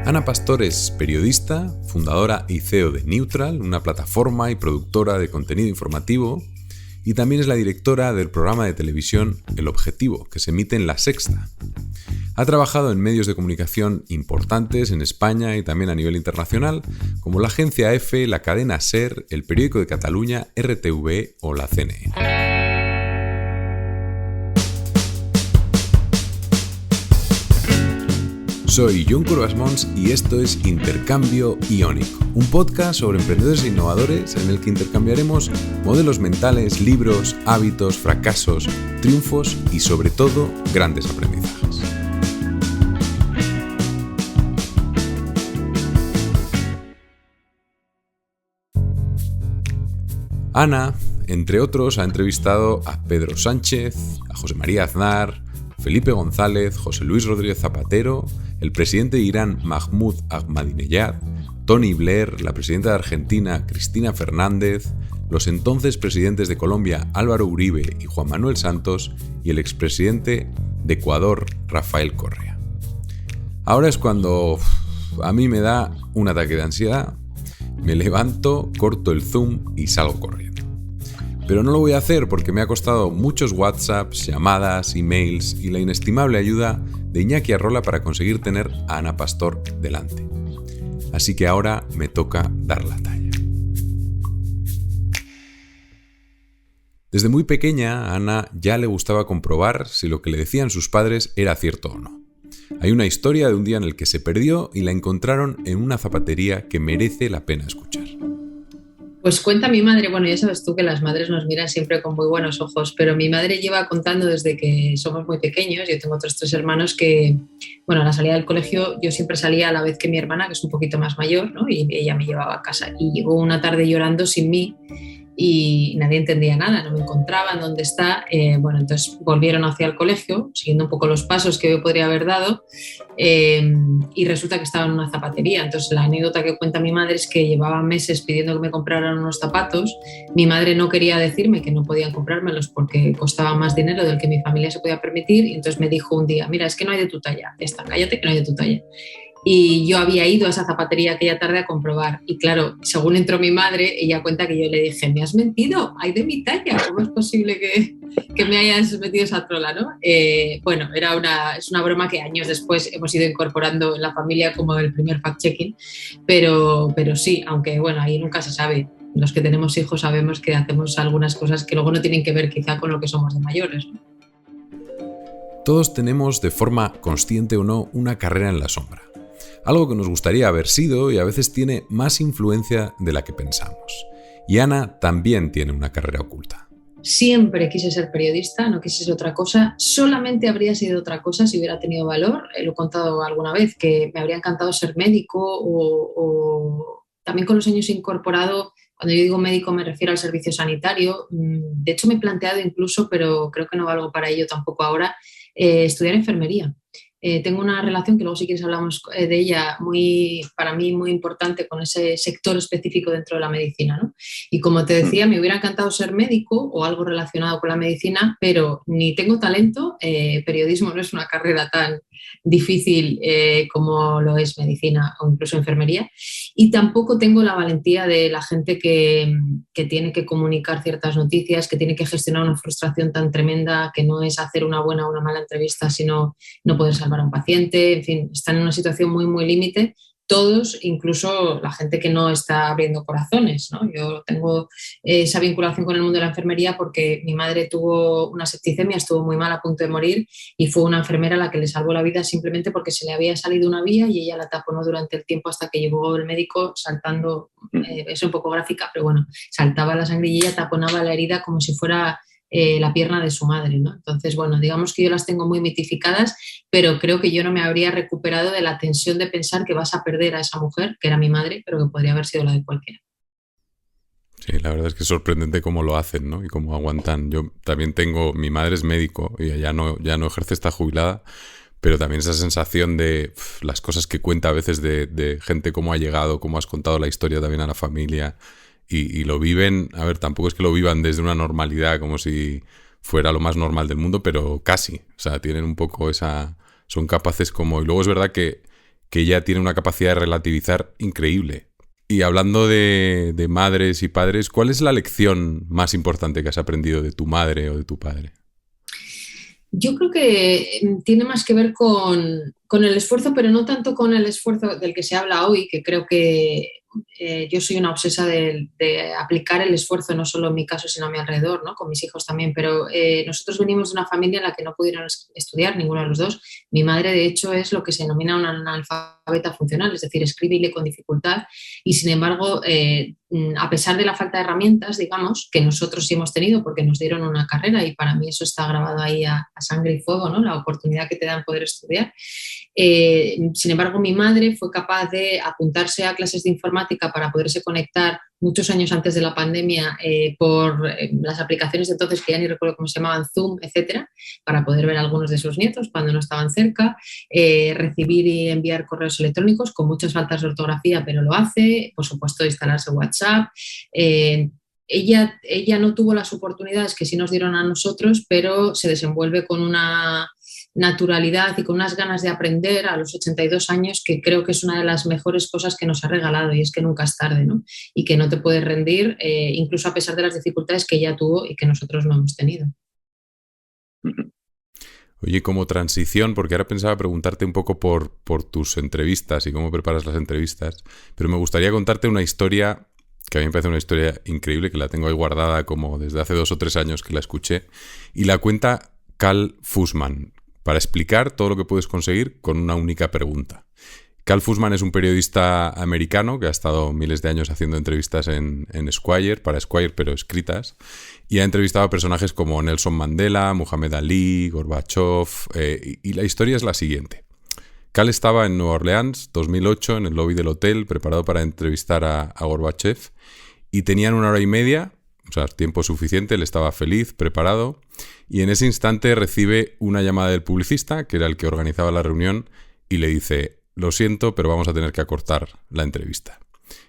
Ana Pastor es periodista, fundadora y CEO de Neutral, una plataforma y productora de contenido informativo, y también es la directora del programa de televisión El Objetivo, que se emite en La Sexta. Ha trabajado en medios de comunicación importantes en España y también a nivel internacional, como la agencia EFE, la cadena SER, el periódico de Cataluña, RTV o la CNN. Soy Jon Curbasmons y esto es Intercambio Iónico, un podcast sobre emprendedores e innovadores en el que intercambiaremos modelos mentales, libros, hábitos, fracasos, triunfos y sobre todo grandes aprendizajes. Ana, entre otros, ha entrevistado a Pedro Sánchez, a José María Aznar, Felipe González, José Luis Rodríguez Zapatero, el presidente de Irán Mahmoud Ahmadinejad, Tony Blair, la presidenta de Argentina Cristina Fernández, los entonces presidentes de Colombia Álvaro Uribe y Juan Manuel Santos y el expresidente de Ecuador Rafael Correa. Ahora es cuando a mí me da un ataque de ansiedad, me levanto, corto el Zoom y salgo corriendo. Pero no lo voy a hacer porque me ha costado muchos WhatsApps, llamadas, emails y la inestimable ayuda de Iñaki Arrola para conseguir tener a Ana Pastor delante. Así que ahora me toca dar la talla. Desde muy pequeña, a Ana ya le gustaba comprobar si lo que le decían sus padres era cierto o no. Hay una historia de un día en el que se perdió y la encontraron en una zapatería que merece la pena escuchar. Pues cuenta mi madre, bueno, ya sabes tú que las madres nos miran siempre con muy buenos ojos, pero mi madre lleva contando desde que somos muy pequeños, yo tengo otros 3 hermanos que, bueno, a la salida del colegio yo siempre salía a la vez que mi hermana, que es un poquito más mayor, ¿no? Y ella me llevaba a casa y llegó una tarde llorando sin mí y nadie entendía nada, no me encontraban, dónde está. Bueno, entonces volvieron hacia el colegio, siguiendo un poco los pasos que yo podría haber dado, y resulta que estaba en una zapatería. Entonces la anécdota que cuenta mi madre es que llevaba meses pidiendo que me compraran unos zapatos. Mi madre no quería decirme que no podían comprármelos porque costaba más dinero del que mi familia se podía permitir, y entonces me dijo un día: mira, es que no hay de tu talla, ya está, cállate que no hay de tu talla. Y yo había ido a esa zapatería aquella tarde a comprobar. Y claro, según entró mi madre, ella cuenta que yo le dije: me has mentido, hay de mi talla, ¿cómo es posible que me hayas metido esa trola, ¿no? Bueno, es una broma que años después hemos ido incorporando en la familia como el primer fact-checking, pero sí, aunque bueno, ahí nunca se sabe. Los que tenemos hijos sabemos que hacemos algunas cosas que luego no tienen que ver quizá con lo que somos de mayores, ¿no? Todos tenemos, de forma consciente o no, una carrera en la sombra. Algo que nos gustaría haber sido y a veces tiene más influencia de la que pensamos. Y Ana también tiene una carrera oculta. Siempre quise ser periodista, no quise ser otra cosa. Solamente habría sido otra cosa si hubiera tenido valor. Lo he contado alguna vez, que me habría encantado ser médico o también con los años he incorporado, cuando yo digo médico me refiero al servicio sanitario. De hecho me he planteado incluso, pero creo que no valgo para ello tampoco ahora, estudiar enfermería. Tengo una relación que luego si quieres hablamos de ella para mí muy importante con ese sector específico dentro de la medicina, ¿no? Y como te decía, me hubiera encantado ser médico o algo relacionado con la medicina, pero ni tengo talento, periodismo no es una carrera tan difícil como lo es medicina o incluso enfermería, y tampoco tengo la valentía de la gente que tiene que comunicar ciertas noticias, que tiene que gestionar una frustración tan tremenda que no es hacer una buena o una mala entrevista, sino no poder salvar a un paciente. En fin, están en una situación muy, muy límite. Todos, incluso la gente que no está abriendo corazones, ¿no? Yo tengo esa vinculación con el mundo de la enfermería porque mi madre tuvo una septicemia, estuvo muy mal, a punto de morir, y fue una enfermera la que le salvó la vida simplemente porque se le había salido una vía y ella la taponó durante el tiempo hasta que llegó el médico saltando, es un poco gráfica, pero bueno, saltaba la sangre y ella taponaba la herida como si fuera la pierna de su madre, ¿no? Entonces, bueno, digamos que yo las tengo muy mitificadas, pero creo que yo no me habría recuperado de la tensión de pensar que vas a perder a esa mujer, que era mi madre, pero que podría haber sido la de cualquiera. Sí, la verdad es que es sorprendente cómo lo hacen, ¿no? Y cómo aguantan. Yo también mi madre es médico y ya no ejerce, está jubilada, pero también esa sensación de las cosas que cuenta a veces de gente, cómo ha llegado, cómo has contado la historia también a la familia. Y lo viven, a ver, tampoco es que lo vivan desde una normalidad como si fuera lo más normal del mundo, pero casi, o sea, tienen un poco son capaces como, y luego es verdad que que ella tiene una capacidad de relativizar increíble. Y hablando de madres y padres, ¿cuál es la lección más importante que has aprendido de tu madre o de tu padre? Yo creo que tiene más que ver con el esfuerzo, pero no tanto con el esfuerzo del que se habla hoy, que creo que yo soy una obsesa de aplicar el esfuerzo, no solo en mi caso, sino a mi alrededor, ¿no? Con mis hijos también. Pero nosotros venimos de una familia en la que no pudieron estudiar, ninguno de los dos. Mi madre, de hecho, es lo que se denomina una analfabeta funcional, es decir, escribe y lee con dificultad. Y sin embargo, a pesar de la falta de herramientas, digamos, que nosotros sí hemos tenido porque nos dieron una carrera y para mí eso está grabado ahí a sangre y fuego, ¿no? La oportunidad que te dan poder estudiar. Sin embargo, mi madre fue capaz de apuntarse a clases de informática para poderse conectar muchos años antes de la pandemia por las aplicaciones de entonces, que ya ni recuerdo cómo se llamaban, Zoom, etcétera, para poder ver a algunos de sus nietos cuando no estaban cerca, recibir y enviar correos electrónicos con muchas faltas de ortografía, pero lo hace, por supuesto, instalarse WhatsApp. Ella no tuvo las oportunidades que sí nos dieron a nosotros, pero se desenvuelve con una naturalidad y con unas ganas de aprender a los 82 años, que creo que es una de las mejores cosas que nos ha regalado, y es que nunca es tarde, ¿no? Y que no te puedes rendir, incluso a pesar de las dificultades que ella tuvo y que nosotros no hemos tenido. Oye, como transición, porque ahora pensaba preguntarte un poco por tus entrevistas y cómo preparas las entrevistas, pero me gustaría contarte una historia que a mí me parece una historia increíble, que la tengo ahí guardada como desde hace 2 o 3 años que la escuché, y la cuenta Cal Fussman, para explicar todo lo que puedes conseguir con una única pregunta. Cal Fussman es un periodista americano que ha estado miles de años haciendo entrevistas en Esquire, para Esquire, pero escritas, y ha entrevistado a personajes como Nelson Mandela, Muhammad Ali, Gorbachev, y la historia es la siguiente. Cal estaba en Nueva Orleans, 2008, en el lobby del hotel, preparado para entrevistar a Gorbachev, y tenían 1 hora y media, o sea, tiempo suficiente, él estaba feliz, preparado, y en ese instante recibe una llamada del publicista, que era el que organizaba la reunión, y le dice: lo siento, pero vamos a tener que acortar la entrevista.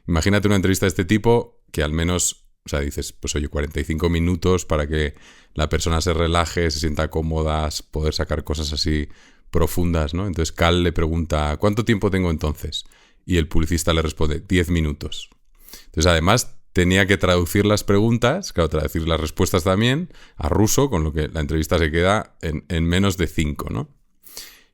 Imagínate una entrevista de este tipo que al menos, o sea, dices, pues oye, 45 minutos para que la persona se relaje, se sienta cómoda, poder sacar cosas así profundas, ¿no? Entonces Cal le pregunta: ¿cuánto tiempo tengo entonces? Y el publicista le responde: 10 minutos. Entonces, además, tenía que traducir las preguntas, claro, traducir las respuestas también a ruso, con lo que la entrevista se queda en menos de 5, ¿no?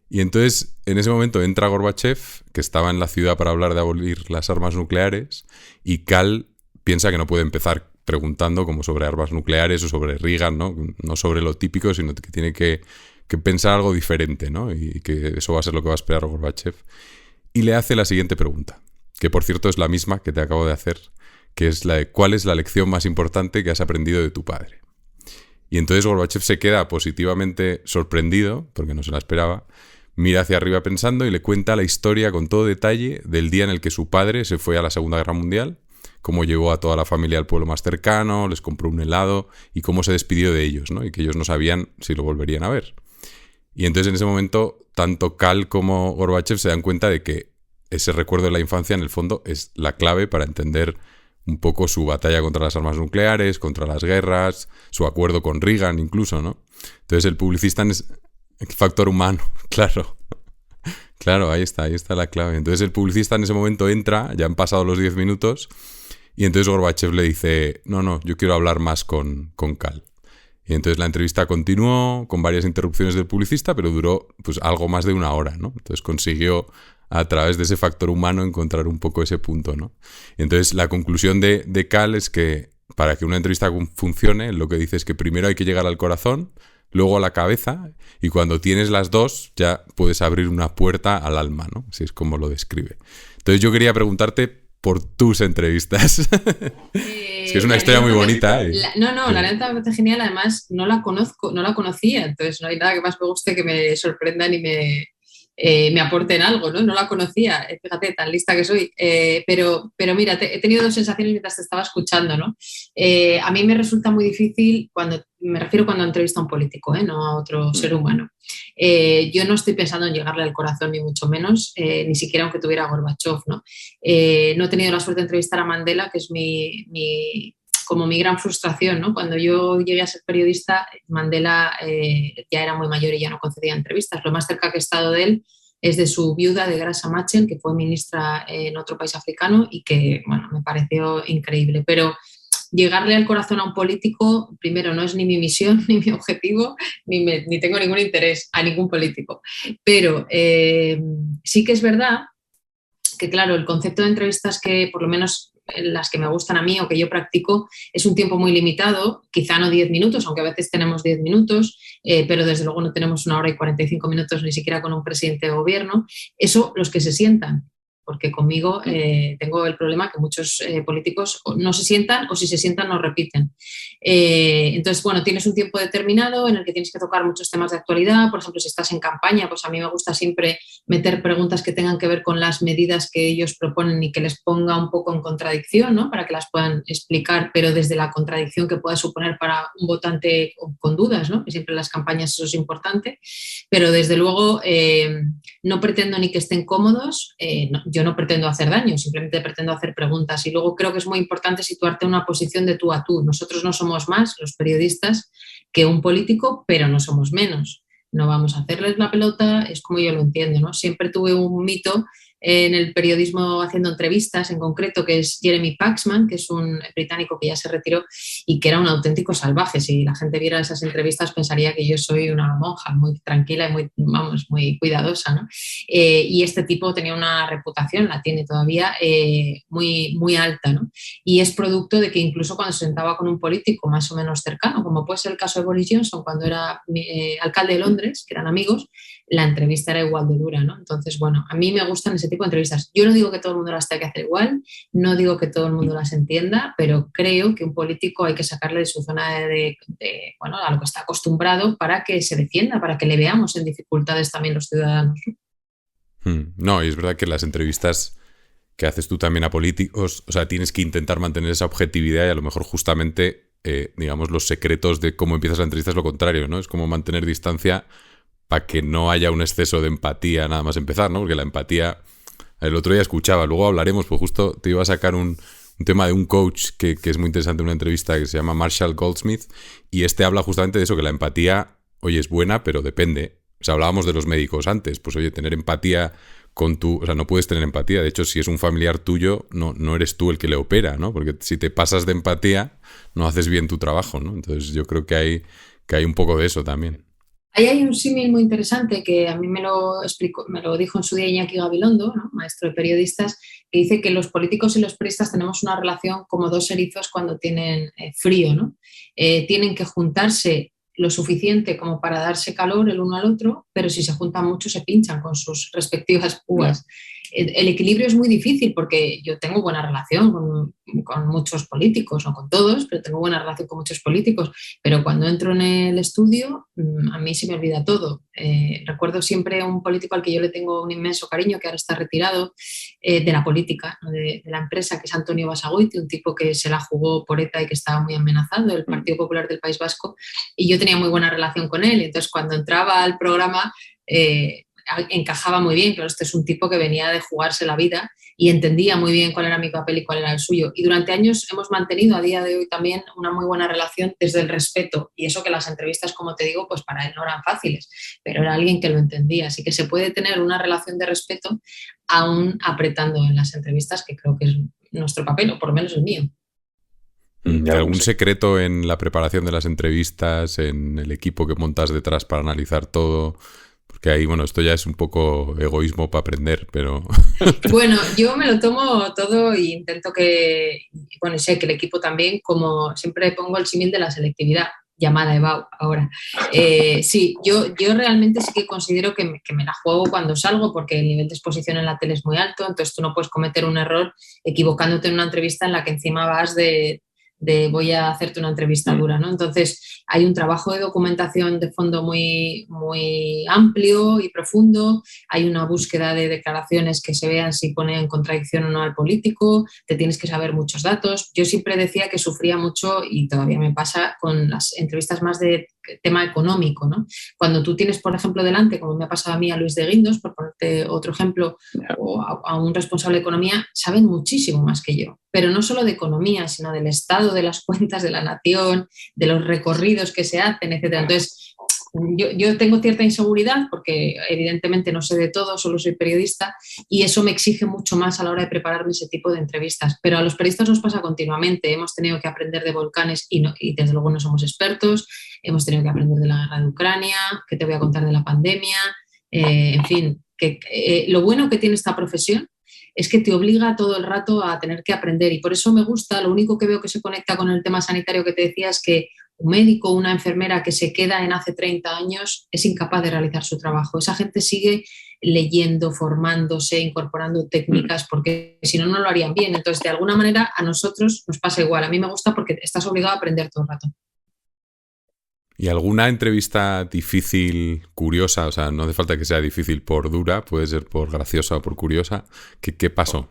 Y entonces, en ese momento entra Gorbachev, que estaba en la ciudad para hablar de abolir las armas nucleares, y Cal piensa que no puede empezar preguntando como sobre armas nucleares o sobre Reagan, ¿no? No sobre lo típico, sino que tiene que pensar algo diferente, ¿no? Y que eso va a ser lo que va a esperar Gorbachev. Y le hace la siguiente pregunta, que por cierto es la misma que te acabo de hacer, que es la de: ¿cuál es la lección más importante que has aprendido de tu padre? Y entonces Gorbachev se queda positivamente sorprendido, porque no se la esperaba, mira hacia arriba pensando y le cuenta la historia con todo detalle del día en el que su padre se fue a la Segunda Guerra Mundial, cómo llevó a toda la familia al pueblo más cercano, les compró un helado y cómo se despidió de ellos, ¿no? Y que ellos no sabían si lo volverían a ver. Y entonces en ese momento tanto Cal como Gorbachev se dan cuenta de que ese recuerdo de la infancia en el fondo es la clave para entender un poco su batalla contra las armas nucleares, contra las guerras, su acuerdo con Reagan incluso, ¿no? Entonces el publicista es el factor humano, claro. Claro, ahí está la clave. Entonces el publicista en ese momento entra, ya han pasado los 10 minutos, y entonces Gorbachev le dice: no, yo quiero hablar más con Cal. Y entonces la entrevista continuó con varias interrupciones del publicista, pero duró pues algo más de 1 hora, ¿no? Entonces consiguió a través de ese factor humano encontrar un poco ese punto, ¿no? Y entonces la conclusión de Cal es que para que una entrevista funcione, lo que dice es que primero hay que llegar al corazón, luego a la cabeza, y cuando tienes las dos ya puedes abrir una puerta al alma, ¿no? Así es como lo describe. Entonces yo quería preguntarte por tus entrevistas. Es que es una historia muy bonita. La anécdota me parece genial, además no la conocía, entonces no hay nada que más me guste que me sorprendan y me aporten algo, ¿no? No la conocía, fíjate, tan lista que soy. Pero mira, he tenido 2 sensaciones mientras te estaba escuchando, ¿no? A mí me resulta muy difícil cuando entrevisto a un político, no a otro ser humano. Yo no estoy pensando en llegarle al corazón, ni mucho menos, ni siquiera aunque tuviera Gorbachev, ¿no? No he tenido la suerte de entrevistar a Mandela, que es como mi gran frustración, ¿no? Cuando yo llegué a ser periodista, Mandela ya era muy mayor y ya no concedía entrevistas. Lo más cerca que he estado de él es de su viuda, de Graça Machel, que fue ministra en otro país africano y que, bueno, me pareció increíble. Pero llegarle al corazón a un político, primero, no es ni mi misión, ni mi objetivo, ni tengo ningún interés a ningún político. Pero sí que es verdad que, claro, el concepto de entrevistas que, por lo menos las que me gustan a mí o que yo practico, es un tiempo muy limitado, quizá no 10 minutos, aunque a veces tenemos 10 minutos, pero desde luego no tenemos 1 hora y 45 minutos ni siquiera con un presidente de gobierno. Eso, los que se sientan, porque conmigo tengo el problema que muchos políticos no se sientan o si se sientan no repiten. Entonces, bueno, tienes un tiempo determinado en el que tienes que tocar muchos temas de actualidad. Por ejemplo, si estás en campaña, pues a mí me gusta siempre meter preguntas que tengan que ver con las medidas que ellos proponen y que les ponga un poco en contradicción, ¿no? Para que las puedan explicar, pero desde la contradicción que pueda suponer para un votante con dudas, ¿no? Que siempre en las campañas eso es importante. Pero desde luego no pretendo ni que estén cómodos, yo no pretendo hacer daño, simplemente pretendo hacer preguntas. Y luego creo que es muy importante situarte en una posición de tú a tú. Nosotros no somos más, los periodistas, que un político, pero no somos menos. No vamos a hacerles la pelota, es como yo lo entiendo, ¿no? Siempre tuve un mito en el periodismo haciendo entrevistas, en concreto, que es Jeremy Paxman, que es un británico que ya se retiró y que era un auténtico salvaje. Si la gente viera esas entrevistas pensaría que yo soy una monja muy tranquila y muy, vamos, muy cuidadosa, ¿no? Y este tipo tenía una reputación, la tiene todavía, muy, muy alta, ¿no? Y es producto de que incluso cuando se sentaba con un político más o menos cercano, como puede ser el caso de Boris Johnson cuando era alcalde de Londres, que eran amigos, la entrevista era igual de dura, ¿no? Entonces, bueno, a mí me gustan ese tipo de entrevistas. Yo no digo que todo el mundo las tenga que hacer igual, no digo que todo el mundo las entienda, pero creo que un político hay que sacarle de su zona bueno, a lo que está acostumbrado para que se defienda, para que le veamos en dificultades también los ciudadanos. No, y es verdad que las entrevistas que haces tú también a políticos, o sea, tienes que intentar mantener esa objetividad y a lo mejor justamente, digamos, los secretos de cómo empiezas la entrevista es lo contrario, ¿no? Es como mantener distancia para que no haya un exceso de empatía nada más empezar, ¿no? Porque la empatía, el otro día escuchaba, luego hablaremos, pues justo te iba a sacar un tema de un coach que es muy interesante en una entrevista que se llama Marshall Goldsmith, y habla justamente de eso, que la empatía, oye, es buena, pero depende. O sea, hablábamos de los médicos antes, pues oye, tener empatía con o sea, no puedes tener empatía. De hecho, si es un familiar tuyo, no eres tú el que le opera, ¿no? Porque si te pasas de empatía, no haces bien tu trabajo, ¿no? Entonces yo creo que hay un poco de eso también. Ahí hay un símil muy interesante que a mí me lo explicó, me lo dijo en su día Iñaki Gabilondo, ¿no? Maestro de periodistas, que dice que los políticos y los periodistas tenemos una relación como dos erizos cuando tienen frío, ¿no? Tienen que juntarse lo suficiente como para darse calor el uno al otro, pero si se juntan mucho se pinchan con sus respectivas púas. El equilibrio es muy difícil porque yo tengo buena relación con muchos políticos, no con todos, pero tengo buena relación con muchos políticos, pero cuando entro en el estudio a mí se me olvida todo. Recuerdo siempre a un político al que yo le tengo un inmenso cariño, que ahora está retirado de la política, ¿no? de la empresa, que es Antonio Basagoiti, un tipo que se la jugó por ETA y que estaba muy amenazado, del Partido Popular del País Vasco, y yo tenía muy buena relación con él. Entonces, cuando entraba al programa, encajaba muy bien, pero este es un tipo que venía de jugarse la vida y entendía muy bien cuál era mi papel y cuál era el suyo. Y durante años hemos mantenido a día de hoy también una muy buena relación desde el respeto. Y eso que las entrevistas, como te digo, pues para él no eran fáciles, pero era alguien que lo entendía. Así que se puede tener una relación de respeto aún apretando en las entrevistas, que creo que es nuestro papel, o por lo menos el mío. ¿Algún secreto en la preparación de las entrevistas, en el equipo que montas detrás para analizar todo? Porque ahí, bueno, esto ya es un poco egoísmo para aprender, pero... Bueno, yo me lo tomo todo e intento que, bueno, sé que el equipo también, como siempre pongo el símil de la selectividad, llamada EBAU ahora. Sí, yo realmente sí que considero que me la juego cuando salgo porque el nivel de exposición en la tele es muy alto, entonces tú no puedes cometer un error equivocándote en una entrevista en la que encima vas de voy a hacerte una entrevista dura, ¿no? Entonces hay un trabajo de documentación de fondo muy, muy amplio y profundo, hay una búsqueda de declaraciones que se vean si pone en contradicción o no al político, te tienes que saber muchos datos. Yo siempre decía que sufría mucho, y todavía me pasa, con las entrevistas más de tema económico, ¿no? Cuando tú tienes, por ejemplo, delante, como me ha pasado a mí, a Luis de Guindos, por ponerte otro ejemplo, o a un responsable de economía, saben muchísimo más que yo, pero no solo de economía, sino del estado de las cuentas de la nación, de los recorridos que se hacen, etc. Entonces, yo tengo cierta inseguridad porque evidentemente no sé de todo, solo soy periodista y eso me exige mucho más a la hora de prepararme ese tipo de entrevistas. Pero a los periodistas nos pasa continuamente. Hemos tenido que aprender de volcanes y desde luego no somos expertos. Hemos tenido que aprender de la guerra de Ucrania, que te voy a contar de la pandemia. En fin, lo bueno que tiene esta profesión es que te obliga todo el rato a tener que aprender y por eso me gusta. Lo único que veo que se conecta con el tema sanitario que te decía es que un médico o una enfermera que se queda en hace 30 años es incapaz de realizar su trabajo. Esa gente sigue leyendo, formándose, incorporando técnicas, porque si no, no lo harían bien. Entonces, de alguna manera, a nosotros nos pasa igual. A mí me gusta porque estás obligado a aprender todo el rato. ¿Y alguna entrevista difícil, curiosa? O sea, no hace falta que sea difícil por dura, puede ser por graciosa o por curiosa. ¿Qué pasó?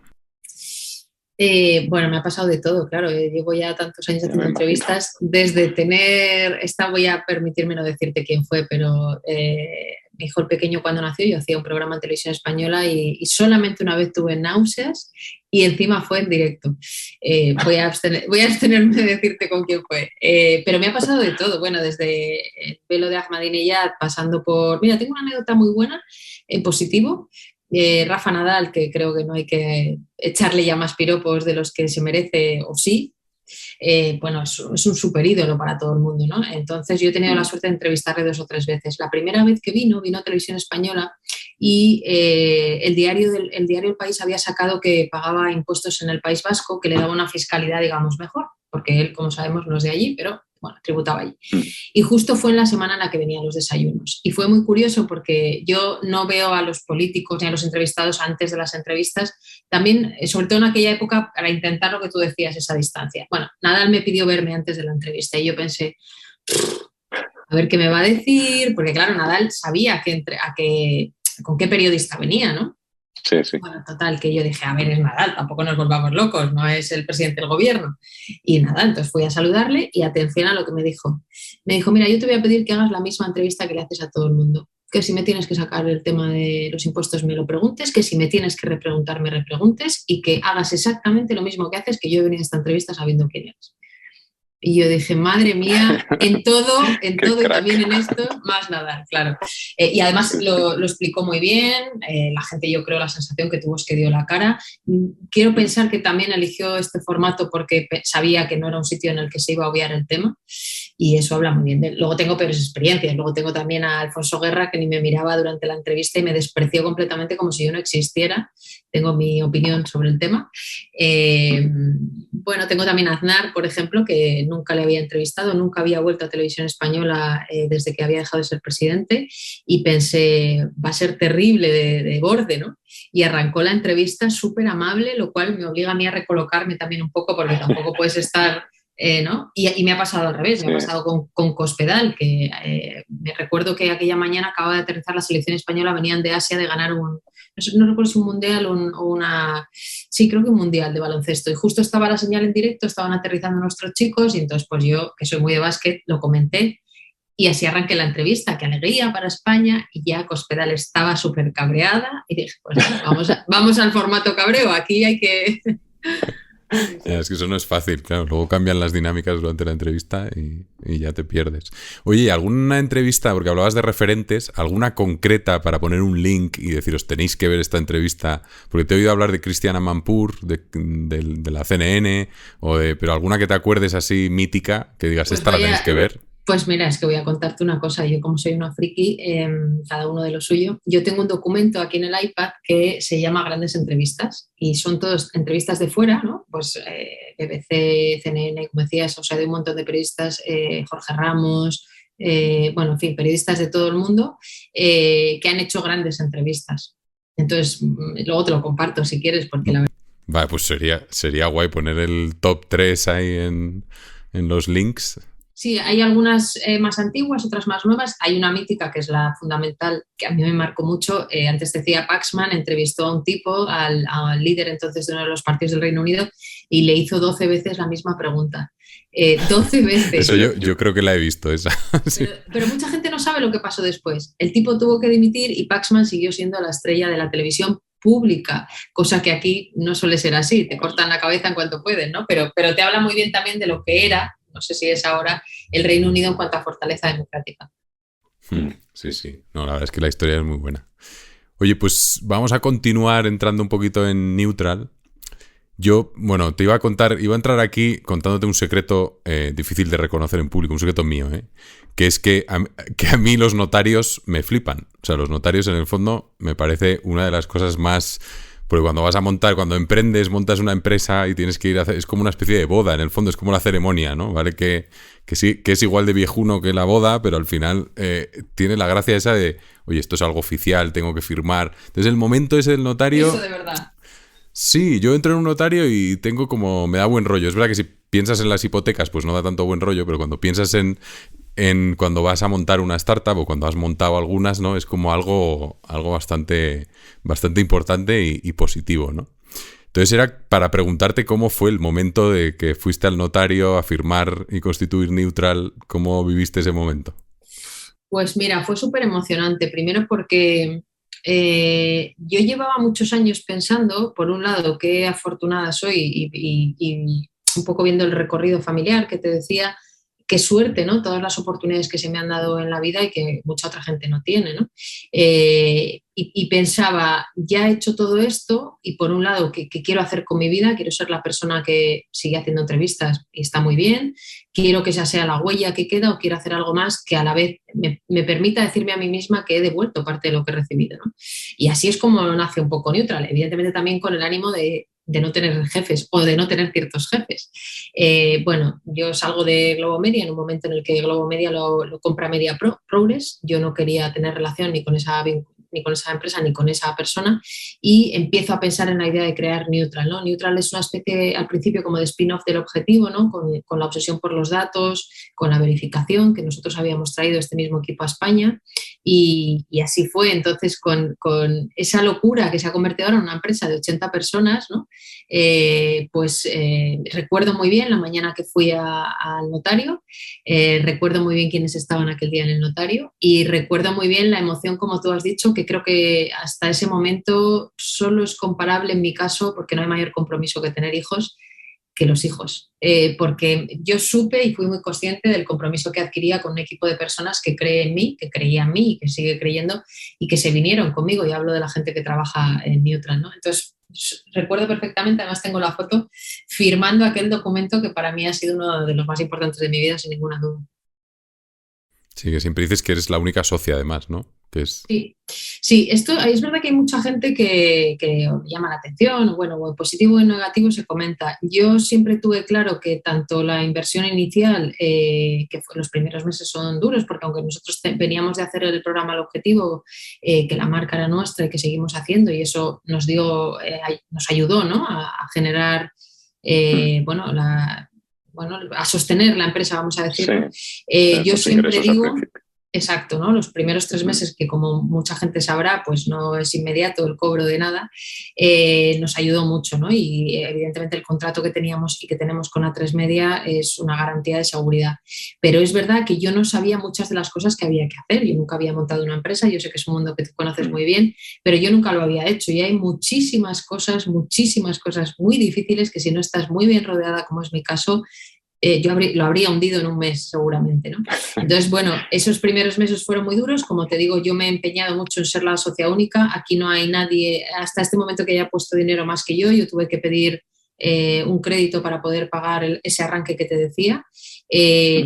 Bueno, me ha pasado de todo, claro. Llevo ya tantos años haciendo entrevistas. Desde voy a permitirme no decirte quién fue, pero mi hijo el pequeño cuando nació, yo hacía un programa en televisión española y solamente una vez tuve náuseas y encima fue en directo. Voy a abstenerme de decirte con quién fue. Pero me ha pasado de todo. Bueno, desde el velo de Ahmadinejad, pasando por... Mira, tengo una anécdota muy buena en positivo. Rafa Nadal, que creo que no hay que echarle ya más piropos de los que se merece, o sí, bueno, es un súper ídolo para todo el mundo, ¿no? Entonces yo he tenido la suerte de entrevistarle 2 o 3 veces. La primera vez que vino a Televisión Española y el diario El País había sacado que pagaba impuestos en el País Vasco, que le daba una fiscalidad, digamos, mejor, porque él, como sabemos, no es de allí, pero bueno, tributaba allí. Y justo fue en la semana en la que venían los desayunos. Y fue muy curioso porque yo no veo a los políticos ni a los entrevistados antes de las entrevistas, también, sobre todo en aquella época, para intentar lo que tú decías, esa distancia. Bueno, Nadal me pidió verme antes de la entrevista y yo pensé, a ver qué me va a decir, porque claro, Nadal sabía con qué periodista venía, ¿no? Sí, sí. Bueno, total, que yo dije, a ver, es Nadal, tampoco nos volvamos locos, no es el presidente del gobierno. Y nada, entonces fui a saludarle y atención a lo que me dijo. Me dijo, mira, yo te voy a pedir que hagas la misma entrevista que le haces a todo el mundo. Que si me tienes que sacar el tema de los impuestos me lo preguntes, que si me tienes que repreguntar me repreguntes y que hagas exactamente lo mismo que haces, que yo he venido a esta entrevista sabiendo quién eres. Y yo dije, madre mía, en todo y también en esto, más Nadal, claro. Y además lo explicó muy bien, la gente, yo creo, la sensación que tuvo es que dio la cara. Quiero pensar que también eligió este formato porque sabía que no era un sitio en el que se iba a obviar el tema y eso habla muy bien de él. Luego tengo peores experiencias, luego tengo también a Alfonso Guerra que ni me miraba durante la entrevista y me despreció completamente como si yo no existiera. Tengo mi opinión sobre el tema. Bueno, tengo también a Aznar, por ejemplo, que nunca le había entrevistado, nunca había vuelto a Televisión Española desde que había dejado de ser presidente y pensé, va a ser terrible de borde, ¿no? Y arrancó la entrevista súper amable, lo cual me obliga a mí a recolocarme también un poco porque tampoco puedes estar... ¿no? Y me ha pasado al revés, me ha pasado con Cospedal, que me recuerdo que aquella mañana acababa de aterrizar la selección española, venían de Asia de ganar no recuerdo si un mundial o una... Sí, creo que un mundial de baloncesto. Y justo estaba la señal en directo, estaban aterrizando nuestros chicos y entonces pues yo, que soy muy de básquet, lo comenté y así arranqué la entrevista, qué alegría para España y ya Cospedal estaba súper cabreada y dije, pues vamos al formato cabreo, aquí hay que... Es que eso no es fácil, claro. Luego cambian las dinámicas durante la entrevista y ya te pierdes. Oye, ¿alguna entrevista, porque hablabas de referentes, alguna concreta para poner un link y deciros tenéis que ver esta entrevista? Porque te he oído hablar de Christiane Amanpour, de la CNN, pero alguna que te acuerdes así mítica, que digas, pues esta la tenéis que ver. Pues mira, es que voy a contarte una cosa. Yo como soy una friki, cada uno de lo suyo, yo tengo un documento aquí en el iPad que se llama Grandes Entrevistas y son todas entrevistas de fuera, ¿no? Pues BBC, CNN, como decías, o sea, de un montón de periodistas, Jorge Ramos, bueno, en fin, periodistas de todo el mundo que han hecho grandes entrevistas. Entonces, luego te lo comparto si quieres, porque la verdad... Vale, pues sería guay poner el top 3 ahí en los links. Sí, hay algunas más antiguas, otras más nuevas. Hay una mítica que es la fundamental, que a mí me marcó mucho. Antes decía Paxman, entrevistó a un tipo, al líder entonces de uno de los partidos del Reino Unido, y le hizo 12 veces la misma pregunta. 12 veces. Eso yo creo que la he visto, esa. Sí. Pero mucha gente no sabe lo que pasó después. El tipo tuvo que dimitir y Paxman siguió siendo la estrella de la televisión pública, cosa que aquí no suele ser así. Te cortan la cabeza en cuanto pueden, ¿no? Pero te habla muy bien también de lo que era, no sé si es ahora, el Reino Unido en cuanto a fortaleza democrática. Sí, sí. No, la verdad es que la historia es muy buena. Oye, pues vamos a continuar entrando un poquito en Neutral. Yo, bueno, te iba a entrar aquí contándote un secreto difícil de reconocer en público, un secreto mío, que es que a mí los notarios me flipan. O sea, los notarios en el fondo me parece una de las cosas más... Porque cuando emprendes, montas una empresa y tienes que ir a hacer... Es como una especie de boda, en el fondo es como la ceremonia, ¿no? Vale que sí, que es igual de viejuno que la boda, pero al final tiene la gracia esa de, oye, esto es algo oficial, tengo que firmar. Entonces el momento ese del notario... Eso de verdad. Sí, yo entro en un notario y tengo como... Me da buen rollo. Es verdad que si piensas en las hipotecas, pues no da tanto buen rollo, pero cuando piensas en cuando vas a montar una startup o cuando has montado algunas, ¿no? Es como algo bastante importante y positivo, ¿no? Entonces era para preguntarte cómo fue el momento de que fuiste al notario a firmar y constituir Neutral. ¿Cómo viviste ese momento? Pues mira, fue súper emocionante. Primero porque yo llevaba muchos años pensando, por un lado, qué afortunada soy y un poco viendo el recorrido familiar que te decía, qué suerte, ¿no? Todas las oportunidades que se me han dado en la vida y que mucha otra gente no tiene, ¿no? Y pensaba, ya he hecho todo esto y por un lado, ¿qué quiero hacer con mi vida? Quiero ser la persona que sigue haciendo entrevistas y está muy bien. Quiero que esa sea la huella que queda o quiero hacer algo más que a la vez me permita decirme a mí misma que he devuelto parte de lo que he recibido, ¿no? Y así es como nace un poco Neutral, evidentemente también con el ánimo de no tener jefes o de no tener ciertos jefes. Bueno, yo salgo de Globo Media en un momento en el que Globo Media lo compra Media Progress. Yo no quería tener relación ni con esa empresa ni con esa persona y empiezo a pensar en la idea de crear Neutral, ¿no? Neutral es una especie al principio como de spin-off del objetivo, ¿no? Con la obsesión por los datos, con la verificación que nosotros habíamos traído este mismo equipo a España y así fue. Entonces con esa locura que se ha convertido ahora en una empresa de 80 personas, ¿no? Recuerdo muy bien la mañana que fui al notario, recuerdo muy bien quiénes estaban aquel día en el notario y recuerdo muy bien la emoción, como tú has dicho, que creo que hasta ese momento solo es comparable en mi caso, porque no hay mayor compromiso que tener hijos, que los hijos. Porque yo supe y fui muy consciente del compromiso que adquiría con un equipo de personas que cree en mí, que creía en mí y que sigue creyendo y que se vinieron conmigo. Y hablo de la gente que trabaja en Neutral, ¿no? Entonces, recuerdo perfectamente, además tengo la foto, firmando aquel documento que para mí ha sido uno de los más importantes de mi vida, sin ninguna duda. Sí, que siempre dices que eres la única socia, además, ¿no? Que es... Sí, esto es verdad que hay mucha gente que llama la atención, bueno, o en positivo o en negativo se comenta. Yo siempre tuve claro que tanto la inversión inicial, que fue, los primeros meses son duros, porque aunque nosotros veníamos de hacer el programa al objetivo, que la marca era nuestra y que seguimos haciendo, y eso nos ayudó, ¿no? a generar, a sostener la empresa, vamos a decir. Sí, yo siempre digo... Exacto, ¿no? Los primeros 3 meses, que como mucha gente sabrá, pues no es inmediato el cobro de nada, nos ayudó mucho, ¿no? Y evidentemente el contrato que teníamos y que tenemos con A3 Media es una garantía de seguridad. Pero es verdad que yo no sabía muchas de las cosas que había que hacer. Yo nunca había montado una empresa, yo sé que es un mundo que tú conoces muy bien, pero yo nunca lo había hecho. Y hay muchísimas cosas muy difíciles que si no estás muy bien rodeada, como es mi caso, yo lo habría hundido en un mes seguramente, ¿no? Entonces, bueno, esos primeros meses fueron muy duros. Como te digo, yo me he empeñado mucho en ser la socia única. Aquí no hay nadie hasta este momento que haya puesto dinero más que yo. Yo tuve que pedir un crédito para poder pagar ese arranque que te decía.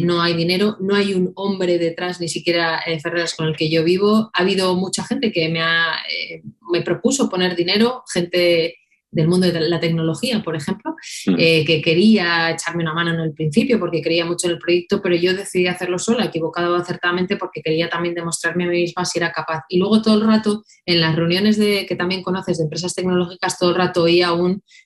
No hay dinero, no hay un hombre detrás, ni siquiera Ferreras, con el que yo vivo. Ha habido mucha gente que me propuso poner dinero, gente del mundo de la tecnología, por ejemplo, que quería echarme una mano en el principio porque creía mucho en el proyecto, pero yo decidí hacerlo sola, equivocado o acertadamente, porque quería también demostrarme a mí misma si era capaz. Y luego todo el rato, en las reuniones que también conoces de empresas tecnológicas, todo el rato oía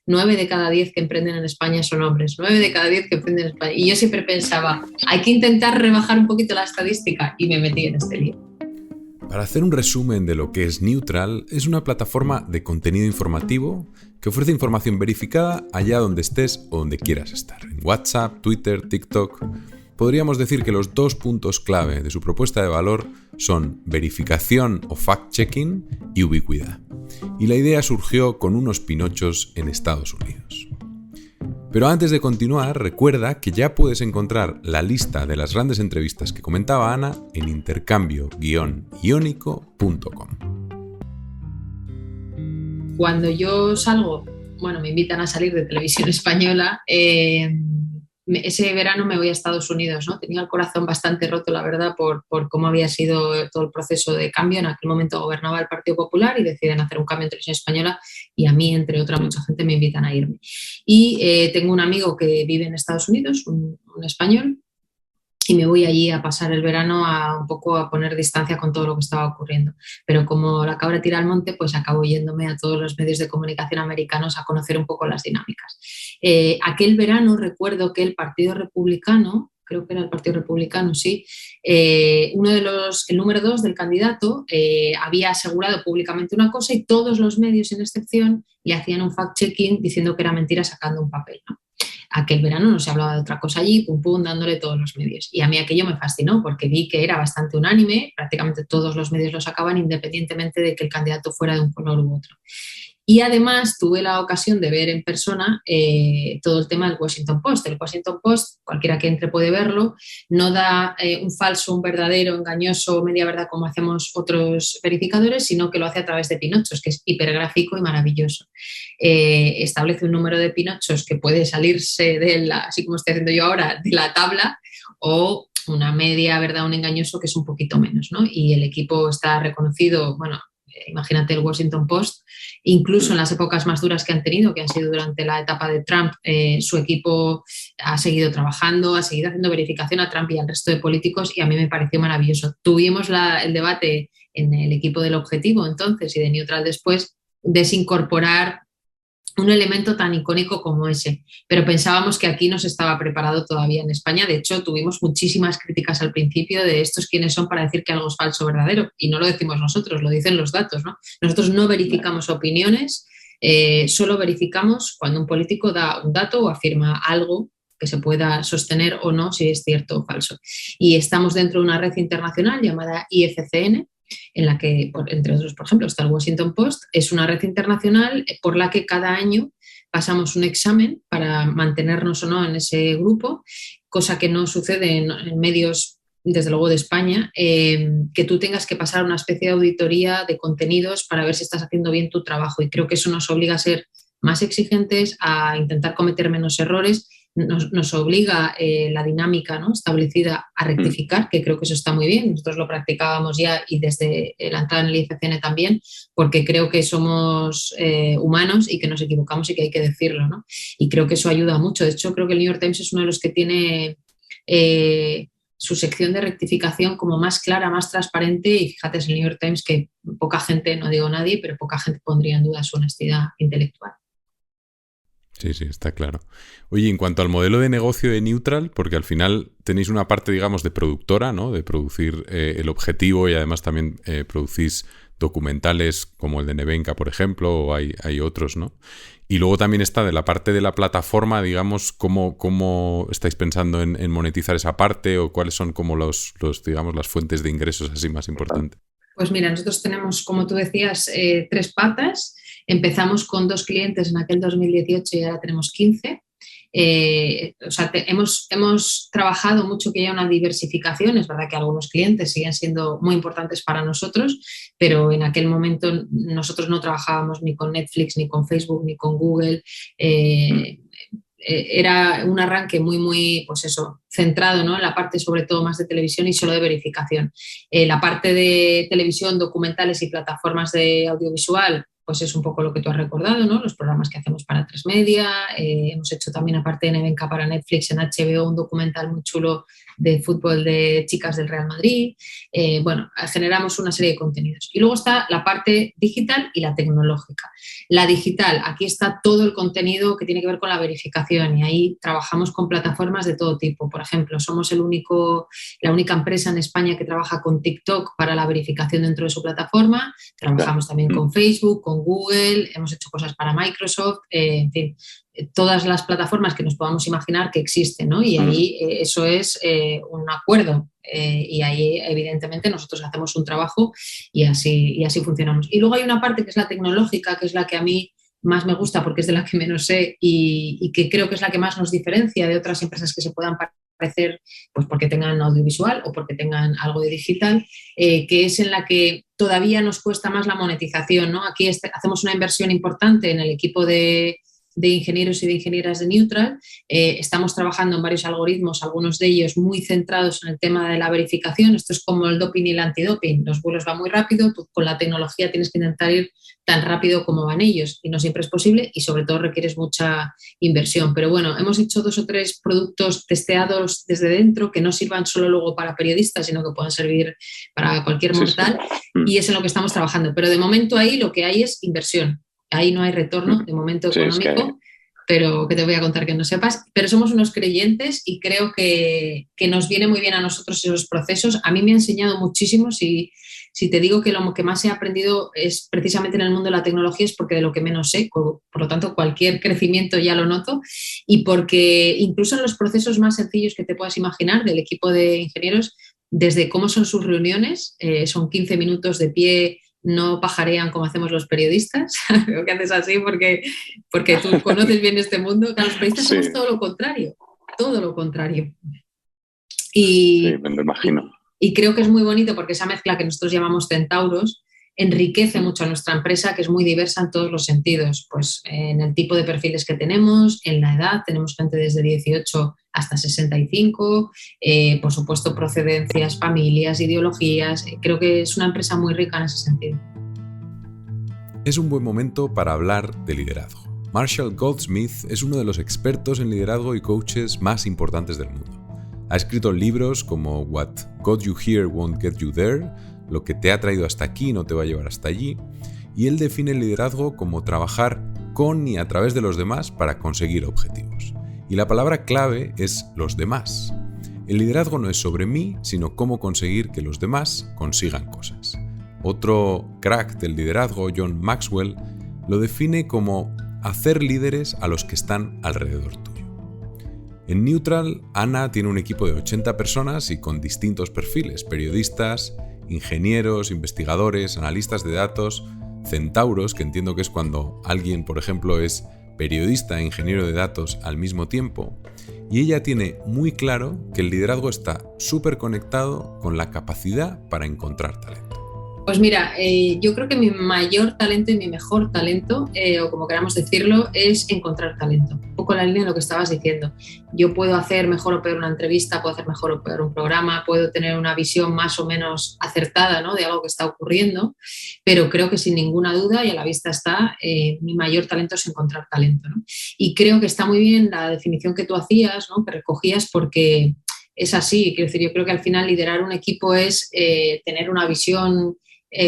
9 de cada 10 que emprenden en España son hombres, 9 de cada 10 que emprenden en España. Y yo siempre pensaba, hay que intentar rebajar un poquito la estadística, y me metí en este lío. Para hacer un resumen de lo que es Neutral, es una plataforma de contenido informativo que ofrece información verificada allá donde estés o donde quieras estar. En WhatsApp, Twitter, TikTok. Podríamos decir que los 2 puntos clave de su propuesta de valor son verificación o fact-checking y ubicuidad. Y la idea surgió con unos pinochos en Estados Unidos. Pero antes de continuar, recuerda que ya puedes encontrar la lista de las grandes entrevistas que comentaba Ana en intercambio-iónico.com. Cuando yo salgo, bueno, me invitan a salir de Televisión Española, ese verano me voy a Estados Unidos, ¿no? Tenía el corazón bastante roto, la verdad, por cómo había sido todo el proceso de cambio. En aquel momento gobernaba el Partido Popular y deciden hacer un cambio en Televisión Española y a mí, entre otra mucha gente, me invitan a irme. Y tengo un amigo que vive en Estados Unidos, un español, y me voy allí a pasar el verano un poco a poner distancia con todo lo que estaba ocurriendo. Pero como la cabra tira al monte, pues acabo yéndome a todos los medios de comunicación americanos a conocer un poco las dinámicas. Aquel verano recuerdo que el Partido Republicano, creo que era el Partido Republicano, sí, el número 2 del candidato había asegurado públicamente una cosa y todos los medios, sin excepción, le hacían un fact-checking diciendo que era mentira sacando un papel, ¿no? Aquel verano no se hablaba de otra cosa allí, pum pum, dándole todos los medios. Y a mí aquello me fascinó porque vi que era bastante unánime, prácticamente todos los medios lo sacaban independientemente de que el candidato fuera de un color u otro. Y además tuve la ocasión de ver en persona todo el tema del Washington Post. El Washington Post, cualquiera que entre puede verlo, no da un falso, un verdadero, engañoso, media verdad como hacemos otros verificadores, sino que lo hace a través de pinochos, que es hipergráfico y maravilloso. Establece un número de pinochos que puede salirse así como estoy haciendo yo ahora, de la tabla, o una media verdad, un engañoso que es un poquito menos, ¿no? Y el equipo está reconocido, bueno, imagínate el Washington Post, incluso en las épocas más duras que han tenido, que han sido durante la etapa de Trump, su equipo ha seguido trabajando, ha seguido haciendo verificación a Trump y al resto de políticos y a mí me pareció maravilloso. Tuvimos el debate en el equipo del Objetivo entonces y de Neutral después, desincorporar un elemento tan icónico como ese, pero pensábamos que aquí no se estaba preparado todavía en España. De hecho, tuvimos muchísimas críticas al principio de estos quiénes son para decir que algo es falso o verdadero, y no lo decimos nosotros, lo dicen los datos, ¿no? Nosotros no verificamos opiniones, solo verificamos cuando un político da un dato o afirma algo que se pueda sostener o no si es cierto o falso. Y estamos dentro de una red internacional llamada IFCN, en la que, entre otros, por ejemplo, está el Washington Post. Es una red internacional por la que cada año pasamos un examen para mantenernos o no en ese grupo, cosa que no sucede en medios, desde luego de España, que tú tengas que pasar una especie de auditoría de contenidos para ver si estás haciendo bien tu trabajo. Y creo que eso nos obliga a ser más exigentes, a intentar cometer menos errores. Nos obliga la dinámica, ¿no?, establecida a rectificar, que creo que eso está muy bien. Nosotros lo practicábamos ya y desde la entrada en el IFCN también, porque creo que somos humanos y que nos equivocamos y que hay que decirlo, ¿no? Y creo que eso ayuda mucho. De hecho, creo que el New York Times es uno de los que tiene su sección de rectificación como más clara, más transparente, y fíjate, es el New York Times que poca gente, no digo nadie, pero poca gente pondría en duda su honestidad intelectual. Sí, sí, está claro. Oye, en cuanto al modelo de negocio de Neutral, porque al final tenéis una parte, digamos, de productora, ¿no? De producir el Objetivo y además también producís documentales como el de Nevenka, por ejemplo, o hay otros, ¿no? Y luego también está de la parte de la plataforma, digamos, ¿cómo estáis pensando en monetizar esa parte o cuáles son como digamos, las fuentes de ingresos así más importantes? Pues mira, nosotros tenemos, como tú decías, 3 patas. Empezamos con 2 clientes en aquel 2018 y ahora tenemos 15. Hemos trabajado mucho que haya una diversificación. Es verdad que algunos clientes siguen siendo muy importantes para nosotros, pero en aquel momento nosotros no trabajábamos ni con Netflix, ni con Facebook, ni con Google. Era un arranque muy, pues eso, centrado, ¿no?, en la parte sobre todo más de televisión y solo de verificación. La parte de televisión, documentales y plataformas de audiovisual, pues es un poco lo que tú has recordado, ¿no? Los programas que hacemos para 3Media. Hemos hecho también, aparte de Nevenka para Netflix, en HBO un documental muy chulo de fútbol de chicas del Real Madrid. Generamos una serie de contenidos. Y luego está la parte digital y la tecnológica. La digital, aquí está todo el contenido que tiene que ver con la verificación y ahí trabajamos con plataformas de todo tipo. Por ejemplo, somos la única empresa en España que trabaja con TikTok para la verificación dentro de su plataforma. Trabajamos también con Facebook, con Google, hemos hecho cosas para Microsoft, en fin, todas las plataformas que nos podamos imaginar que existen, ¿no? Y ahí eso es un acuerdo y ahí evidentemente nosotros hacemos un trabajo y así funcionamos. Y luego hay una parte que es la tecnológica, que es la que a mí más me gusta porque es de la que menos sé y que creo que es la que más nos diferencia de otras empresas que se puedan parecer, pues porque tengan audiovisual o porque tengan algo de digital, que es en la que todavía nos cuesta más la monetización, ¿no? Aquí hacemos una inversión importante en el equipo de ingenieros y de ingenieras de Neutral. Estamos trabajando en varios algoritmos, algunos de ellos muy centrados en el tema de la verificación. Esto es como el doping y el antidoping. Los vuelos van muy rápido, tú con la tecnología tienes que intentar ir tan rápido como van ellos y no siempre es posible y sobre todo requieres mucha inversión. Pero bueno, hemos hecho 2 o 3 productos testeados desde dentro que no sirvan solo luego para periodistas, sino que puedan servir para cualquier mortal, y es en lo que estamos trabajando. Pero de momento ahí lo que hay es inversión. Ahí no hay retorno de momento económico, pero que te voy a contar que no sepas. Pero somos unos creyentes y creo que nos viene muy bien a nosotros esos procesos. A mí me ha enseñado muchísimo. Si te digo que lo que más he aprendido es precisamente en el mundo de la tecnología, es porque de lo que menos sé, por lo tanto cualquier crecimiento ya lo noto, y porque incluso en los procesos más sencillos que te puedas imaginar del equipo de ingenieros, desde cómo son sus reuniones, son 15 minutos de pie, no pajarean como hacemos los periodistas. Creo que haces así porque tú conoces bien este mundo. Los periodistas somos todo lo contrario, todo lo contrario. Sí, me lo imagino. Y creo que es muy bonito porque esa mezcla que nosotros llamamos centauros enriquece mucho a nuestra empresa, que es muy diversa en todos los sentidos, pues en el tipo de perfiles que tenemos, en la edad, tenemos gente desde 18 hasta 65, por supuesto procedencias, familias, ideologías. Creo que es una empresa muy rica en ese sentido. Es un buen momento para hablar de liderazgo. Marshall Goldsmith es uno de los expertos en liderazgo y coaches más importantes del mundo. Ha escrito libros como What Got You Here Won't Get You There, Lo que te ha traído hasta aquí no te va a llevar hasta allí, y él define el liderazgo como trabajar con y a través de los demás para conseguir objetivos. Y la palabra clave es los demás. El liderazgo no es sobre mí, sino cómo conseguir que los demás consigan cosas. Otro crack del liderazgo, John Maxwell, lo define como hacer líderes a los que están alrededor tuyo. En Neutral, Ana tiene un equipo de 80 personas y con distintos perfiles: periodistas, ingenieros, investigadores, analistas de datos, centauros, que entiendo que es cuando alguien, por ejemplo, es periodista e ingeniero de datos al mismo tiempo, y ella tiene muy claro que el liderazgo está súper conectado con la capacidad para encontrar talento. Pues mira, yo creo que mi mayor talento y mi mejor talento, o como queramos decirlo, es encontrar talento. Un poco en la línea de lo que estabas diciendo. Yo puedo hacer mejor o peor una entrevista, puedo hacer mejor o peor un programa, puedo tener una visión más o menos acertada, ¿no?, de algo que está ocurriendo, pero creo que sin ninguna duda, y a la vista está, mi mayor talento es encontrar talento, ¿no? Y creo que está muy bien la definición que tú hacías, ¿no?, que recogías, porque es así. Quiero decir, yo creo que al final liderar un equipo es tener una visión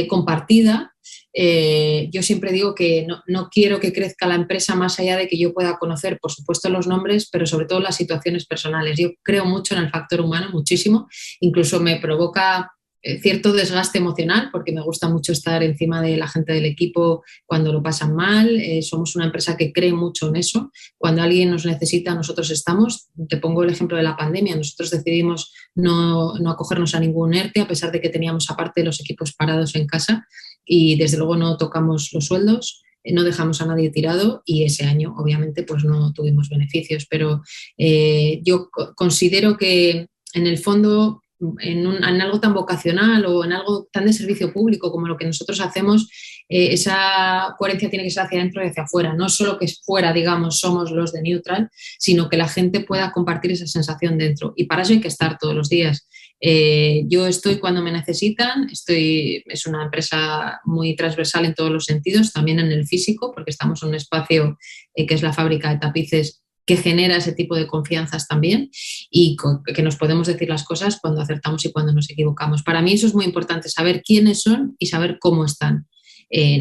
compartida. Yo siempre digo que no quiero que crezca la empresa más allá de que yo pueda conocer, por supuesto, los nombres, pero sobre todo las situaciones personales. Yo creo mucho en el factor humano, muchísimo. Incluso me provoca cierto desgaste emocional porque me gusta mucho estar encima de la gente del equipo cuando lo pasan mal. Somos una empresa que cree mucho en eso. Cuando alguien nos necesita, nosotros estamos. Te pongo el ejemplo de la pandemia. Nosotros decidimos no acogernos a ningún ERTE, a pesar de que teníamos aparte los equipos parados en casa, y desde luego no tocamos los sueldos, no dejamos a nadie tirado, y ese año obviamente pues no tuvimos beneficios, pero yo considero que en el fondo en algo tan vocacional o en algo tan de servicio público como lo que nosotros hacemos, esa coherencia tiene que ser hacia adentro y hacia afuera. No solo que fuera, digamos, somos los de Neutral, sino que la gente pueda compartir esa sensación dentro. Y para eso hay que estar todos los días. Yo estoy cuando me necesitan, es una empresa muy transversal en todos los sentidos, también en el físico, porque estamos en un espacio que es la fábrica de tapices, que genera ese tipo de confianzas también, y que nos podemos decir las cosas cuando acertamos y cuando nos equivocamos. Para mí eso es muy importante, saber quiénes son y saber cómo están.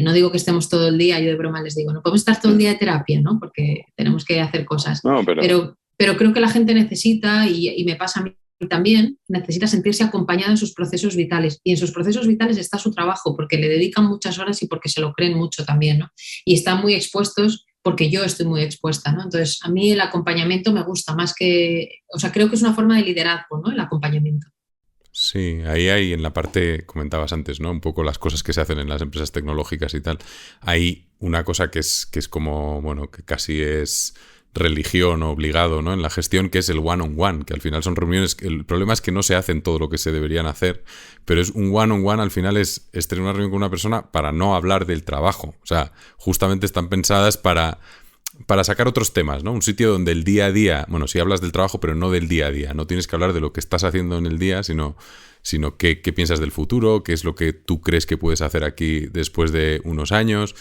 No digo que estemos todo el día, yo de broma les digo, no podemos estar todo el día de terapia, ¿no?, porque tenemos que hacer cosas. No, pero creo que la gente necesita, y me pasa a mí también, necesita sentirse acompañada en sus procesos vitales, y en sus procesos vitales está su trabajo, porque le dedican muchas horas y porque se lo creen mucho también, ¿no?, y están muy expuestos porque yo estoy muy expuesta, ¿no? Entonces, a mí el acompañamiento me gusta más que... O sea, creo que es una forma de liderazgo, ¿no?, el acompañamiento. Sí, ahí hay en la parte, comentabas antes, ¿no? Un poco las cosas que se hacen en las empresas tecnológicas y tal. Hay una cosa que es como, bueno, que casi es religión o obligado, ¿no? En la gestión, que es el one-on-one, que al final son reuniones. El problema es que no se hacen todo lo que se deberían hacer, pero es un one-on-one, al final es tener una reunión con una persona para no hablar del trabajo. O sea, justamente están pensadas para sacar otros temas, ¿no? Un sitio donde el día a día, bueno, sí hablas del trabajo, pero no del día a día. No tienes que hablar de lo que estás haciendo en el día, sino qué piensas del futuro, qué es lo que tú crees que puedes hacer aquí después de unos años,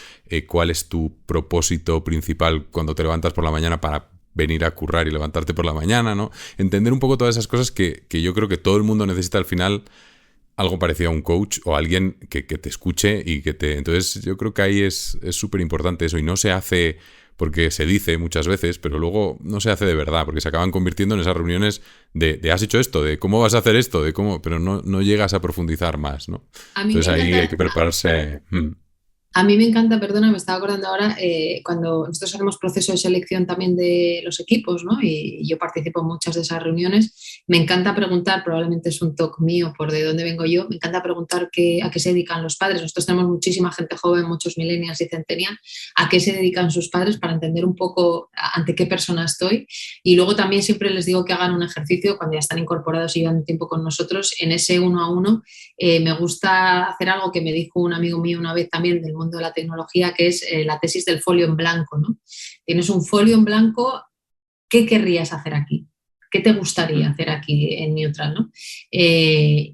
cuál es tu propósito principal cuando te levantas por la mañana para venir a currar y levantarte por la mañana, ¿no? Entender un poco todas esas cosas que yo creo que todo el mundo necesita al final, algo parecido a un coach o alguien que te escuche y que te... Entonces yo creo que ahí es súper importante eso, y no se hace porque se dice muchas veces, pero luego no se hace de verdad, porque se acaban convirtiendo en esas reuniones de has hecho esto, de cómo vas a hacer esto, de cómo, pero no llegas a profundizar más, ¿no? Entonces ahí hay que prepararse. A mí me encanta, perdona, me estaba acordando ahora, cuando nosotros hacemos proceso de selección también de los equipos, ¿no? Y yo participo en muchas de esas reuniones, me encanta preguntar, probablemente es un toque mío por de dónde vengo yo, me encanta preguntar a qué se dedican los padres. Nosotros tenemos muchísima gente joven, muchos millennials y centennials, a qué se dedican sus padres para entender un poco ante qué persona estoy. Y luego también siempre les digo que hagan un ejercicio cuando ya están incorporados y llevan un tiempo con nosotros, en ese uno a uno. Me gusta hacer algo que me dijo un amigo mío una vez también del mundo de la tecnología, que es la tesis del folio en blanco, ¿no? Tienes un folio en blanco, ¿qué querrías hacer aquí? ¿Qué te gustaría hacer aquí en Neutral, ¿no?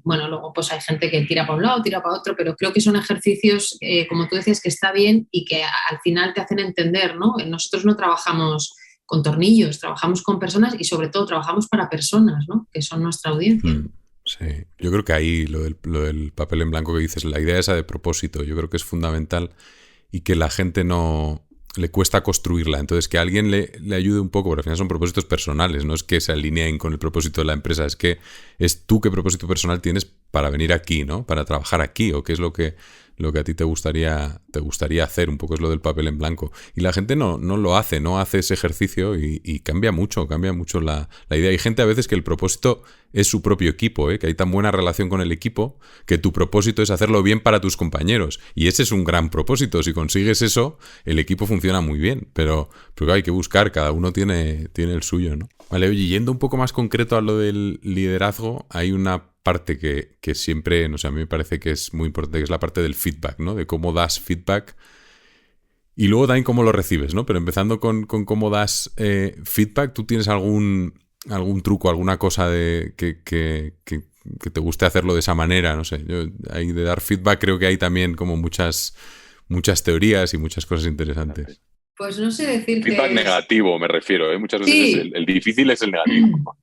Bueno, luego pues hay gente que tira para un lado, tira para otro, pero creo que son ejercicios, como tú decías, que está bien y que al final te hacen entender, ¿no? Nosotros no trabajamos con tornillos, trabajamos con personas y sobre todo trabajamos para personas, ¿no? Que son nuestra audiencia. Sí, yo creo que ahí lo del papel en blanco que dices, la idea esa de propósito, yo creo que es fundamental y que la gente no le cuesta construirla. Entonces, que alguien le ayude un poco, porque al final son propósitos personales, no es que se alineen con el propósito de la empresa, es que es tú qué propósito personal tienes para venir aquí, ¿no? Para trabajar aquí, o qué es lo que a ti te gustaría hacer, un poco es lo del papel en blanco. Y la gente no lo hace, no hace ese ejercicio y cambia mucho la idea. Hay gente a veces que el propósito es su propio equipo, que hay tan buena relación con el equipo que tu propósito es hacerlo bien para tus compañeros. Y ese es un gran propósito. Si consigues eso, el equipo funciona muy bien. Pero hay que buscar, cada uno tiene el suyo, ¿no? Vale, oye, yendo un poco más concreto a lo del liderazgo, hay una parte que siempre, no sé, a mí me parece que es muy importante, que es la parte del feedback, ¿no? De cómo das feedback y luego también cómo lo recibes, ¿no? Pero empezando con cómo das feedback, ¿tú tienes algún truco, alguna cosa que te guste hacerlo de esa manera? No sé, yo ahí de dar feedback creo que hay también como muchas teorías y muchas cosas interesantes. Pues no sé decirte... Feedback negativo me refiero, ¿eh? Muchas veces sí. El difícil es el negativo.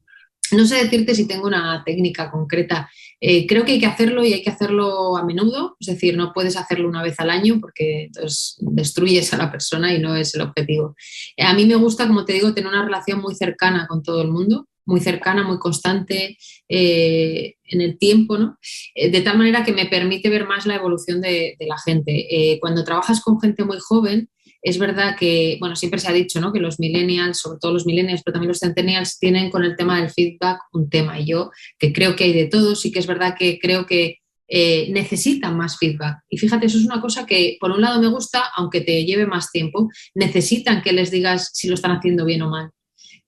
No sé decirte si tengo una técnica concreta. Creo que hay que hacerlo y hay que hacerlo a menudo. Es decir, no puedes hacerlo una vez al año porque entonces destruyes a la persona y no es el objetivo. A mí me gusta, como te digo, tener una relación muy cercana con todo el mundo, muy cercana, muy constante en el tiempo, ¿no? De tal manera que me permite ver más la evolución de la gente. Cuando trabajas con gente muy joven, es verdad que, bueno, siempre se ha dicho, ¿no?, que los millennials, sobre todo los millennials, pero también los centennials, tienen con el tema del feedback un tema. Y yo, que creo que hay de todo, sí que es verdad que creo que necesitan más feedback. Y fíjate, eso es una cosa que por un lado me gusta, aunque te lleve más tiempo, necesitan que les digas si lo están haciendo bien o mal.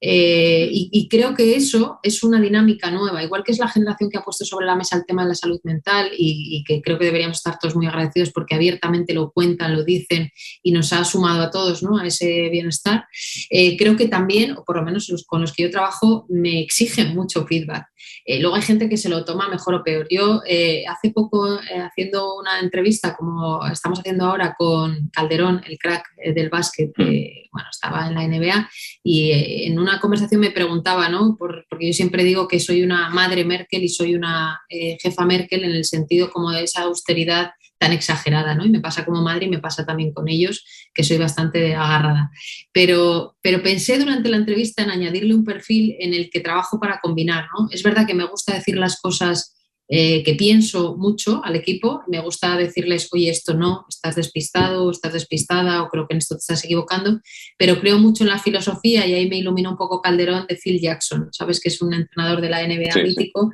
Y creo que eso es una dinámica nueva, igual que es la generación que ha puesto sobre la mesa el tema de la salud mental y que creo que deberíamos estar todos muy agradecidos porque abiertamente lo cuentan, lo dicen y nos ha sumado a todos, ¿no?, a ese bienestar. Creo que también, o por lo menos con los que yo trabajo, me exigen mucho feedback. Luego hay gente que se lo toma mejor o peor. Yo hace poco, haciendo una entrevista, como estamos haciendo ahora con Calderón, el crack del básquet, bueno, estaba en la NBA, y en una conversación me preguntaba, ¿no?, porque yo siempre digo que soy una madre Merkel y soy una jefa Merkel en el sentido como de esa austeridad tan exagerada, ¿no? Y me pasa como madre y me pasa también con ellos, que soy bastante agarrada. Pero pensé durante la entrevista en añadirle un perfil en el que trabajo para combinar, ¿no? Es verdad que me gusta decir las cosas que pienso mucho al equipo, me gusta decirles, oye, esto no, estás despistado, estás despistada, o creo que en esto te estás equivocando, pero creo mucho en la filosofía, y ahí me iluminó un poco Calderón, de Phil Jackson, ¿sabes?, que es un entrenador de la NBA mítico,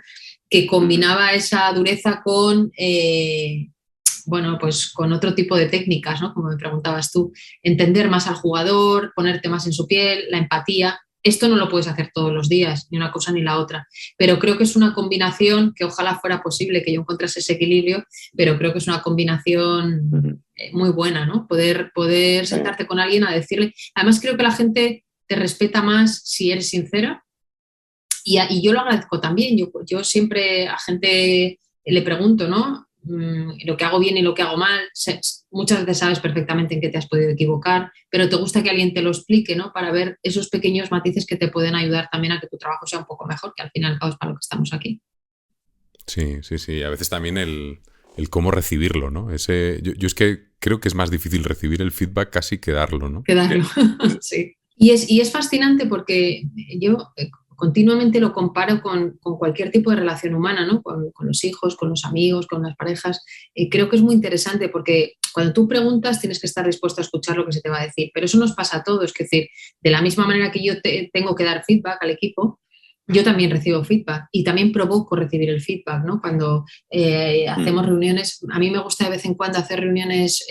que combinaba esa dureza con, pues con otro tipo de técnicas, ¿no? Como me preguntabas tú, entender más al jugador, ponerte más en su piel, la empatía. Esto no lo puedes hacer todos los días, ni una cosa ni la otra, pero creo que es una combinación que ojalá fuera posible que yo encontrase ese equilibrio, pero creo que es una combinación muy buena, ¿no? Poder sentarte con alguien a decirle. Además, creo que la gente te respeta más si eres sincera y yo lo agradezco también. Yo siempre a gente le pregunto, ¿no? Lo que hago bien y lo que hago mal. Muchas veces sabes perfectamente en qué te has podido equivocar, pero te gusta que alguien te lo explique, ¿no? Para ver esos pequeños matices que te pueden ayudar también a que tu trabajo sea un poco mejor, que al fin y al cabo es para lo que estamos aquí. Sí. A veces también el cómo recibirlo, ¿no? Yo es que creo que es más difícil recibir el feedback casi que darlo, ¿no? Que darlo, sí. Y es fascinante porque yo continuamente lo comparo con cualquier tipo de relación humana, ¿no? Con los hijos, con los amigos, con las parejas. Creo que es muy interesante porque cuando tú preguntas tienes que estar dispuesto a escuchar lo que se te va a decir, pero eso nos pasa a todos. Es decir, de la misma manera que yo tengo que dar feedback al equipo, yo también recibo feedback y también provoco recibir el feedback, ¿no? Cuando hacemos reuniones, a mí me gusta de vez en cuando hacer reuniones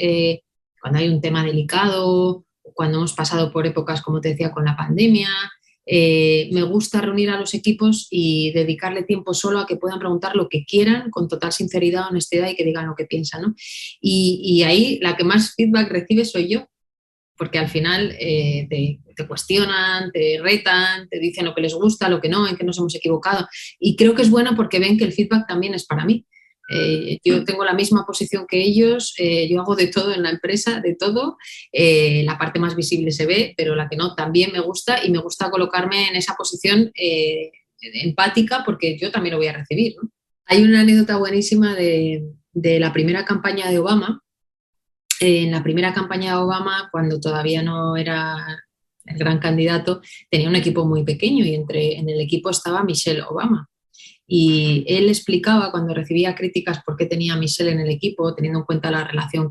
cuando hay un tema delicado, cuando hemos pasado por épocas, como te decía, con la pandemia. Me gusta reunir a los equipos y dedicarle tiempo solo a que puedan preguntar lo que quieran con total sinceridad, honestidad y que digan lo que piensan, ¿no? Y ahí la que más feedback recibe soy yo, porque al final te cuestionan, te retan, te dicen lo que les gusta, lo que no, en qué nos hemos equivocado. Y creo que es bueno porque ven que el feedback también es para mí. Yo tengo la misma posición que ellos, yo hago de todo en la empresa, de todo. La parte más visible se ve, pero la que no también me gusta y me gusta colocarme en esa posición empática porque yo también lo voy a recibir, ¿no? Hay una anécdota buenísima de la primera campaña de Obama. En la primera campaña de Obama, cuando todavía no era el gran candidato, tenía un equipo muy pequeño y en el equipo estaba Michelle Obama. Y él explicaba cuando recibía críticas por qué tenía a Michelle en el equipo, teniendo en cuenta la relación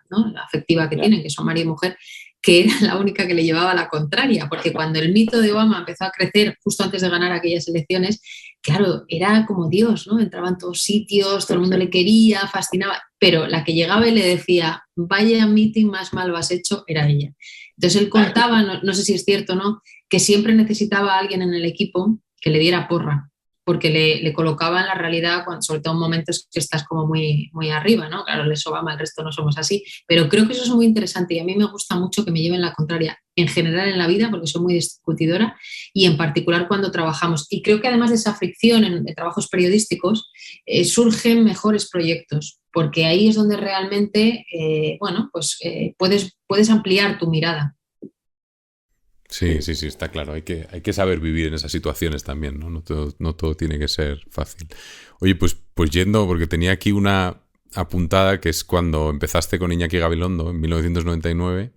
¿no? la afectiva que tienen, que son marido y mujer, que era la única que le llevaba la contraria, porque cuando el mito de Obama empezó a crecer justo antes de ganar aquellas elecciones, claro, era como Dios, ¿no? Entraba en todos sitios, todo el mundo le quería, fascinaba, pero la que llegaba y le decía, vaya meeting más mal lo has hecho, era ella. Entonces él contaba, no sé si es cierto o no, que siempre necesitaba a alguien en el equipo que le diera porra, porque le colocaba en la realidad, sobre todo en momentos que estás como muy, muy arriba, ¿no? Claro, les Obama, el resto no somos así, pero creo que eso es muy interesante y a mí me gusta mucho que me lleven la contraria, en general en la vida, porque soy muy discutidora y en particular cuando trabajamos. Y creo que además de esa fricción en trabajos periodísticos, surgen mejores proyectos, porque ahí es donde realmente, puedes ampliar tu mirada. Sí, está claro. Hay que saber vivir en esas situaciones también, ¿no? No todo tiene que ser fácil. Oye, pues yendo, porque tenía aquí una apuntada que es cuando empezaste con Iñaki Gabilondo en 1999,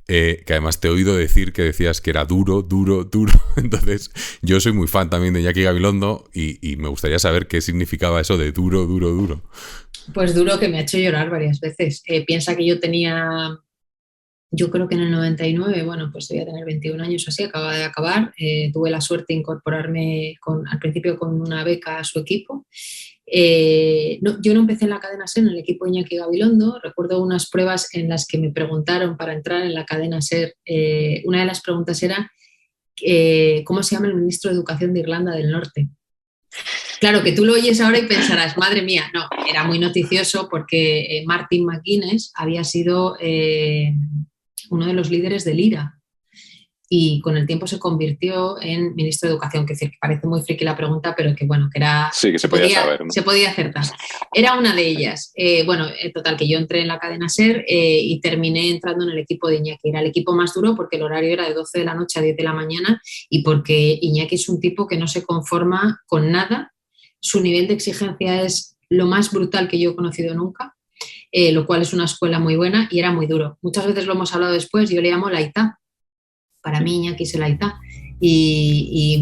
que además te he oído decir que decías que era duro. Entonces, yo soy muy fan también de Iñaki Gabilondo y me gustaría saber qué significaba eso de duro. Pues duro, que me ha hecho llorar varias veces. Piensa que yo creo que en el 99, bueno, pues debía tener 21 años o así, acababa de acabar. Tuve la suerte de incorporarme al principio con una beca a su equipo. Yo no empecé en la cadena SER, en el equipo Iñaki Gabilondo. Recuerdo unas pruebas en las que me preguntaron para entrar en la cadena SER. Una de las preguntas era ¿cómo se llama el ministro de Educación de Irlanda del Norte? Claro, que tú lo oyes ahora y pensarás, madre mía, no, era muy noticioso porque Martin McGuinness había sido uno de los líderes del IRA y con el tiempo se convirtió en ministro de Educación, que parece muy friki la pregunta, pero que bueno, que era... Sí, que se podía saber, ¿no? Se podía acertar. Era una de ellas. Total, que yo entré en la cadena SER y terminé entrando en el equipo de Iñaki. Era el equipo más duro porque el horario era de 12 de la noche a 10 de la mañana y porque Iñaki es un tipo que no se conforma con nada. Su nivel de exigencia es lo más brutal que yo he conocido nunca. Lo cual es una escuela muy buena y era muy duro. Muchas veces lo hemos hablado después, yo le llamo la ITA. Para mí Iñaki es la ITA. Y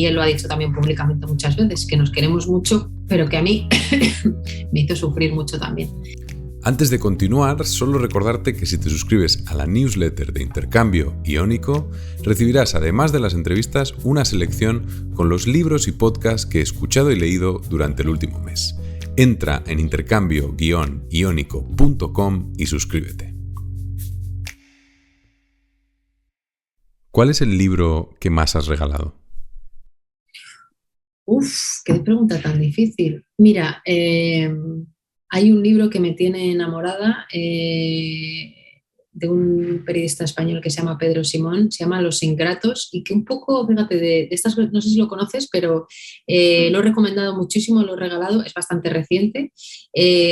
él lo ha dicho también públicamente muchas veces, que nos queremos mucho, pero que a mí me hizo sufrir mucho también. Antes de continuar, solo recordarte que si te suscribes a la newsletter de Intercambio Iónico, recibirás, además de las entrevistas, una selección con los libros y podcasts que he escuchado y leído durante el último mes. Entra en intercambio-iónico.com y suscríbete. ¿Cuál es el libro que más has regalado? Qué pregunta tan difícil. Mira, hay un libro que me tiene enamorada de un periodista español que se llama Pedro Simón, se llama Los Ingratos, y que un poco, fíjate, de estas, no sé si lo conoces, pero lo he recomendado muchísimo, lo he regalado, es bastante reciente.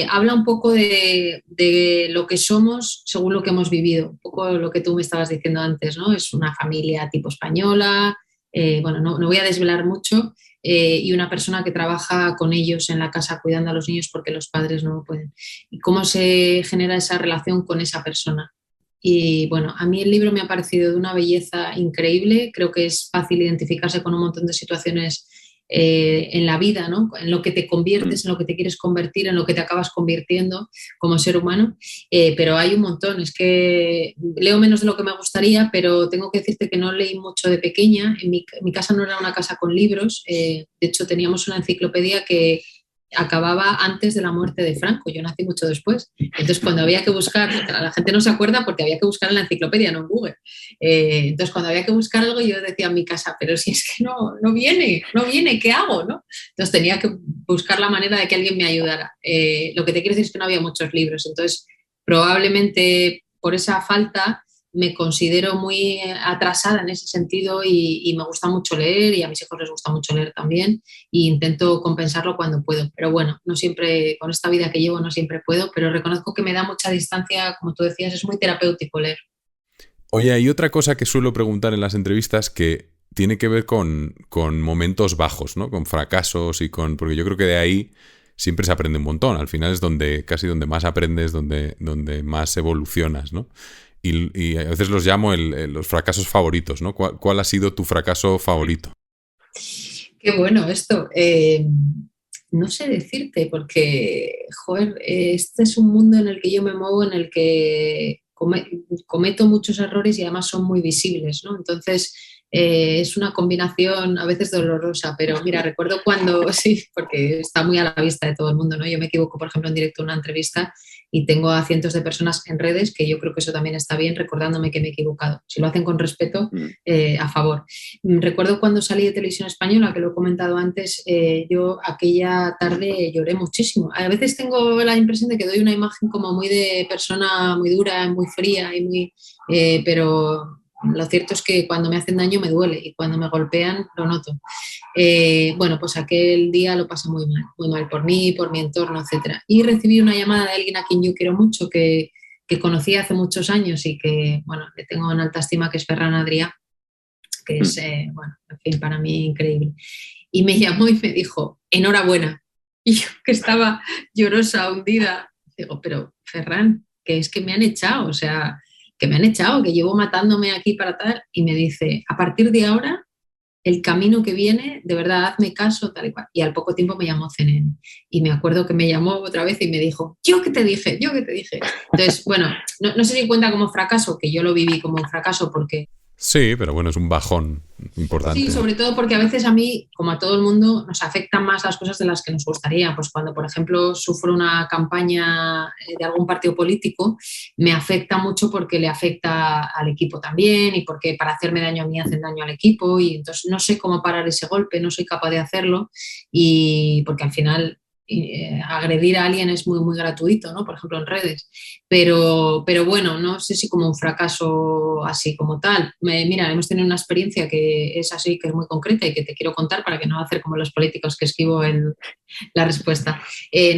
Habla un poco de lo que somos según lo que hemos vivido, un poco lo que tú me estabas diciendo antes, ¿no? Es una familia tipo española, bueno, no voy a desvelar mucho, y una persona que trabaja con ellos en la casa cuidando a los niños porque los padres no pueden. Y cómo se genera esa relación con esa persona. Y bueno, a mí el libro me ha parecido de una belleza increíble. Creo que es fácil identificarse con un montón de situaciones en la vida, ¿no? En lo que te conviertes, en lo que te quieres convertir, en lo que te acabas convirtiendo como ser humano. Pero hay un montón. Es que leo menos de lo que me gustaría, pero tengo que decirte que no leí mucho de pequeña. Mi casa no era una casa con libros. De hecho, teníamos una enciclopedia que acababa antes de la muerte de Franco. Yo nací mucho después. Entonces, cuando había que buscar, la gente no se acuerda porque había que buscar en la enciclopedia, no en Google. Entonces, cuando había que buscar algo, yo decía en mi casa, pero si es que no viene, ¿qué hago? ¿No? Entonces, tenía que buscar la manera de que alguien me ayudara. Lo que te quiero decir es que no había muchos libros. Entonces, probablemente por esa falta me considero muy atrasada en ese sentido y me gusta mucho leer y a mis hijos les gusta mucho leer también e intento compensarlo cuando puedo. Pero bueno, no siempre, con esta vida que llevo no siempre puedo, pero reconozco que me da mucha distancia, como tú decías, es muy terapéutico leer. Oye, hay otra cosa que suelo preguntar en las entrevistas que tiene que ver con momentos bajos, ¿no? Con fracasos y con... Porque yo creo que de ahí siempre se aprende un montón. Al final es casi donde más aprendes, donde más evolucionas, ¿no? Y a veces los llamo los fracasos favoritos, ¿no? ¿Cuál ha sido tu fracaso favorito? Qué bueno esto. No sé decirte, porque, joder, este es un mundo en el que yo me muevo, en el que cometo muchos errores y además son muy visibles, ¿no? Entonces, es una combinación a veces dolorosa, pero mira, recuerdo cuando, sí, porque está muy a la vista de todo el mundo, ¿no? Yo me equivoco, por ejemplo, en directo en una entrevista y tengo a cientos de personas en redes, que yo creo que eso también está bien, recordándome que me he equivocado. Si lo hacen con respeto, a favor. Recuerdo cuando salí de Televisión Española, que lo he comentado antes, yo aquella tarde lloré muchísimo. A veces tengo la impresión de que doy una imagen como muy de persona muy dura, muy fría, y muy, pero lo cierto es que cuando me hacen daño me duele y cuando me golpean lo noto. Bueno, pues aquel día lo pasé muy mal por mí, por mi entorno, etc. Y recibí una llamada de alguien a quien yo quiero mucho, que conocí hace muchos años y que, bueno, le tengo en alta estima, que es Ferran Adrià, que es, bueno, en fin, para mí increíble. Y me llamó y me dijo, enhorabuena. Y yo, que estaba llorosa, hundida, digo, pero Ferran, que es que me han echado, o sea, que me han echado, que llevo matándome aquí para tal. Y me dice, a partir de ahora, el camino que viene, de verdad, hazme caso, tal y cual. Y al poco tiempo me llamó CNN. Y me acuerdo que me llamó otra vez y me dijo, yo que te dije. Entonces, bueno, no sé si cuenta como fracaso, que yo lo viví como un fracaso porque... Sí, pero bueno, es un bajón importante. Sí, sobre todo porque a veces a mí, como a todo el mundo, nos afectan más las cosas de las que nos gustaría. Pues cuando, por ejemplo, sufro una campaña de algún partido político, me afecta mucho porque le afecta al equipo también y porque para hacerme daño a mí hacen daño al equipo y entonces no sé cómo parar ese golpe, no soy capaz de hacerlo y porque al final... agredir a alguien es muy, muy gratuito, ¿no? Por ejemplo, en redes. Pero bueno, no sé si como un fracaso así como tal. Mira, hemos tenido una experiencia que es así, que es muy concreta y que te quiero contar para que no hacer como los políticos que esquivo la respuesta.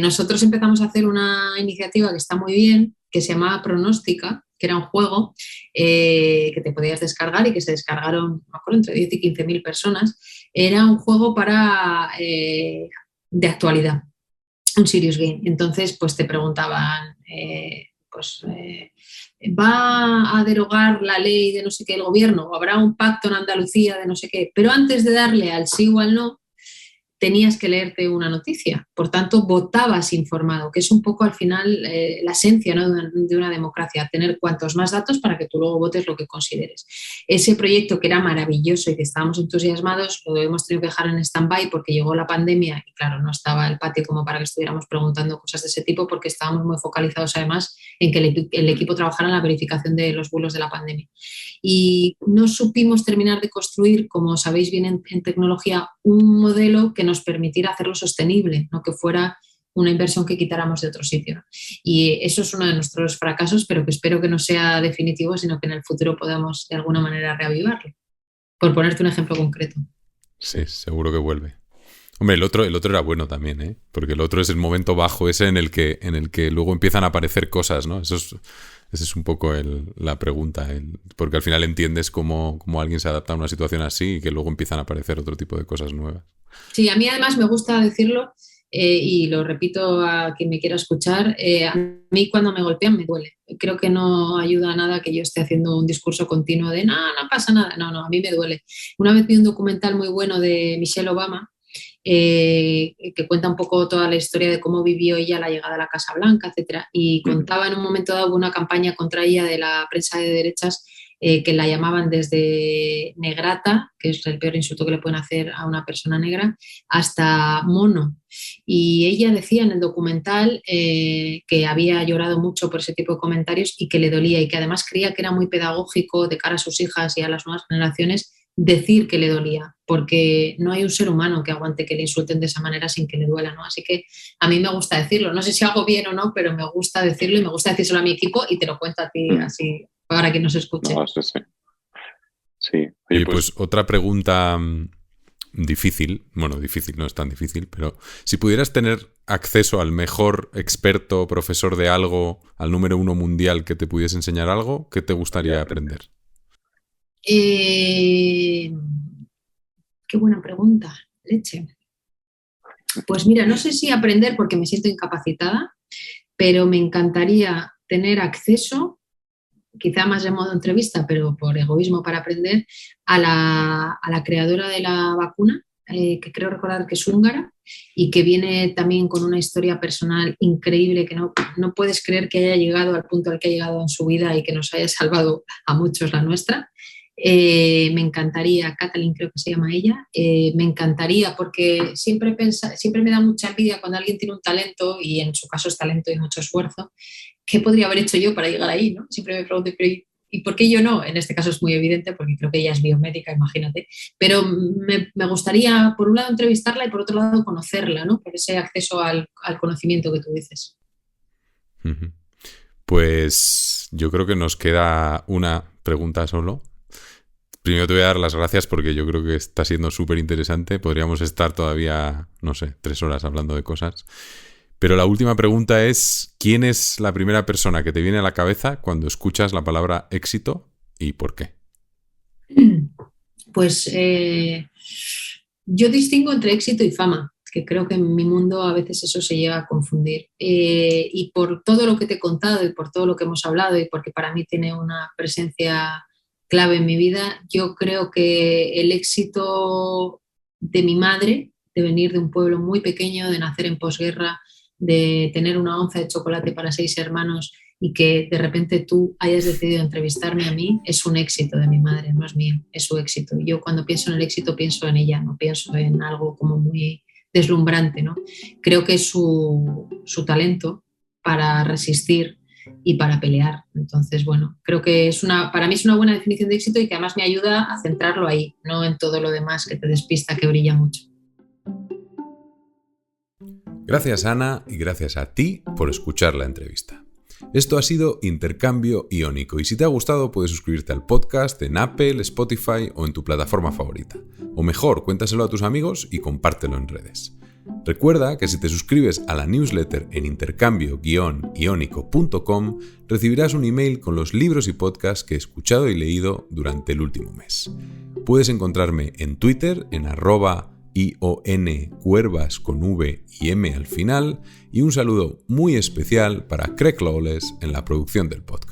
Nosotros empezamos a hacer una iniciativa que está muy bien, que se llamaba Pronóstica, que era un juego que te podías descargar y que se descargaron, me acuerdo, entre 10 y 15.000 personas. Era un juego de actualidad, un serious game. Entonces, pues te preguntaban, ¿va a derogar la ley de no sé qué el gobierno? ¿O habrá un pacto en Andalucía de no sé qué? Pero antes de darle al sí o al no, tenías que leerte una noticia. Por tanto, votabas informado, que es un poco al final la esencia, ¿no?, de una democracia, tener cuantos más datos para que tú luego votes lo que consideres. Ese proyecto, que era maravilloso y que estábamos entusiasmados, lo hemos tenido que dejar en stand-by porque llegó la pandemia y claro, no estaba el patio como para que estuviéramos preguntando cosas de ese tipo, porque estábamos muy focalizados además en que el equipo trabajara en la verificación de los bulos de la pandemia. Y no supimos terminar de construir, como sabéis bien en tecnología, un modelo que nos permitiera hacerlo sostenible, no que fuera una inversión que quitáramos de otro sitio. Y eso es uno de nuestros fracasos, pero que espero que no sea definitivo, sino que en el futuro podamos de alguna manera reavivarlo. Por ponerte un ejemplo concreto. Sí, seguro que vuelve. Hombre, el otro era bueno también, ¿eh? Porque el otro es el momento bajo ese en el que luego empiezan a aparecer cosas, ¿no? Esa es un poco la pregunta, porque al final entiendes cómo alguien se adapta a una situación así y que luego empiezan a aparecer otro tipo de cosas nuevas. Sí, a mí además me gusta decirlo, y lo repito a quien me quiera escuchar, a mí cuando me golpean me duele. Creo que no ayuda a nada que yo esté haciendo un discurso continuo de no pasa nada. No, a mí me duele. Una vez vi un documental muy bueno de Michelle Obama, que cuenta un poco toda la historia de cómo vivió ella la llegada a la Casa Blanca, etcétera, y contaba en un momento dado una campaña contra ella de la prensa de derechas, que la llamaban desde negrata, que es el peor insulto que le pueden hacer a una persona negra, hasta mono. Y ella decía en el documental que había llorado mucho por ese tipo de comentarios y que le dolía, y que además creía que era muy pedagógico de cara a sus hijas y a las nuevas generaciones decir que le dolía, porque no hay un ser humano que aguante que le insulten de esa manera sin que le duela, ¿no? Así que a mí me gusta decirlo. No sé si hago bien o no, pero me gusta decirlo y me gusta decírselo a mi equipo, y te lo cuento a ti así para que nos escuche. No, sí. Oye, pues otra pregunta difícil. Bueno, difícil, no es tan difícil, pero si pudieras tener acceso al mejor experto o profesor de algo, al número 1 mundial que te pudiese enseñar algo, ¿qué te gustaría aprender? Qué buena pregunta, leche. Pues mira, no sé si aprender porque me siento incapacitada, pero me encantaría tener acceso, quizá más de modo entrevista, pero por egoísmo para aprender, a la creadora de la vacuna, que creo recordar que es húngara y que viene también con una historia personal increíble, que no puedes creer que haya llegado al punto al que ha llegado en su vida y que nos haya salvado a muchos la nuestra. Me encantaría, Kathleen creo que se llama ella, me encantaría, porque siempre me da mucha envidia cuando alguien tiene un talento, y en su caso es talento y mucho esfuerzo. ¿Qué podría haber hecho yo para llegar ahí, ¿no? Siempre me pregunto, ¿y por qué yo no? En este caso es muy evidente porque creo que ella es biomédica, imagínate. Pero me gustaría, por un lado, entrevistarla y por otro lado, conocerla, ¿no? Por ese acceso al conocimiento que tú dices. Pues yo creo que nos queda una pregunta solo. Primero te voy a dar las gracias porque yo creo que está siendo súper interesante. Podríamos estar todavía, 3 horas hablando de cosas. Pero la última pregunta es, ¿quién es la primera persona que te viene a la cabeza cuando escuchas la palabra éxito y por qué? Pues yo distingo entre éxito y fama, que creo que en mi mundo a veces eso se llega a confundir. Y por todo lo que te he contado y por todo lo que hemos hablado, y porque para mí tiene una presencia clave en mi vida, yo creo que el éxito de mi madre, de venir de un pueblo muy pequeño, de nacer en posguerra, de tener una onza de chocolate para 6 hermanos y que de repente tú hayas decidido entrevistarme a mí, es un éxito de mi madre, no es mío, es su éxito. Y yo cuando pienso en el éxito pienso en ella, no pienso en algo como muy deslumbrante, ¿no? Creo que es su talento para resistir y para pelear. Entonces, bueno, creo que para mí es una buena definición de éxito y que además me ayuda a centrarlo ahí, no en todo lo demás que te despista, que brilla mucho. Gracias, Ana, y gracias a ti por escuchar la entrevista. Esto ha sido Intercambio Iónico, y si te ha gustado puedes suscribirte al podcast en Apple, Spotify o en tu plataforma favorita. O mejor, cuéntaselo a tus amigos y compártelo en redes. Recuerda que si te suscribes a la newsletter en intercambio-iónico.com recibirás un email con los libros y podcasts que he escuchado y leído durante el último mes. Puedes encontrarme en Twitter en @IONCuervas con V y M al final, y un saludo muy especial para Craig Lawless en la producción del podcast.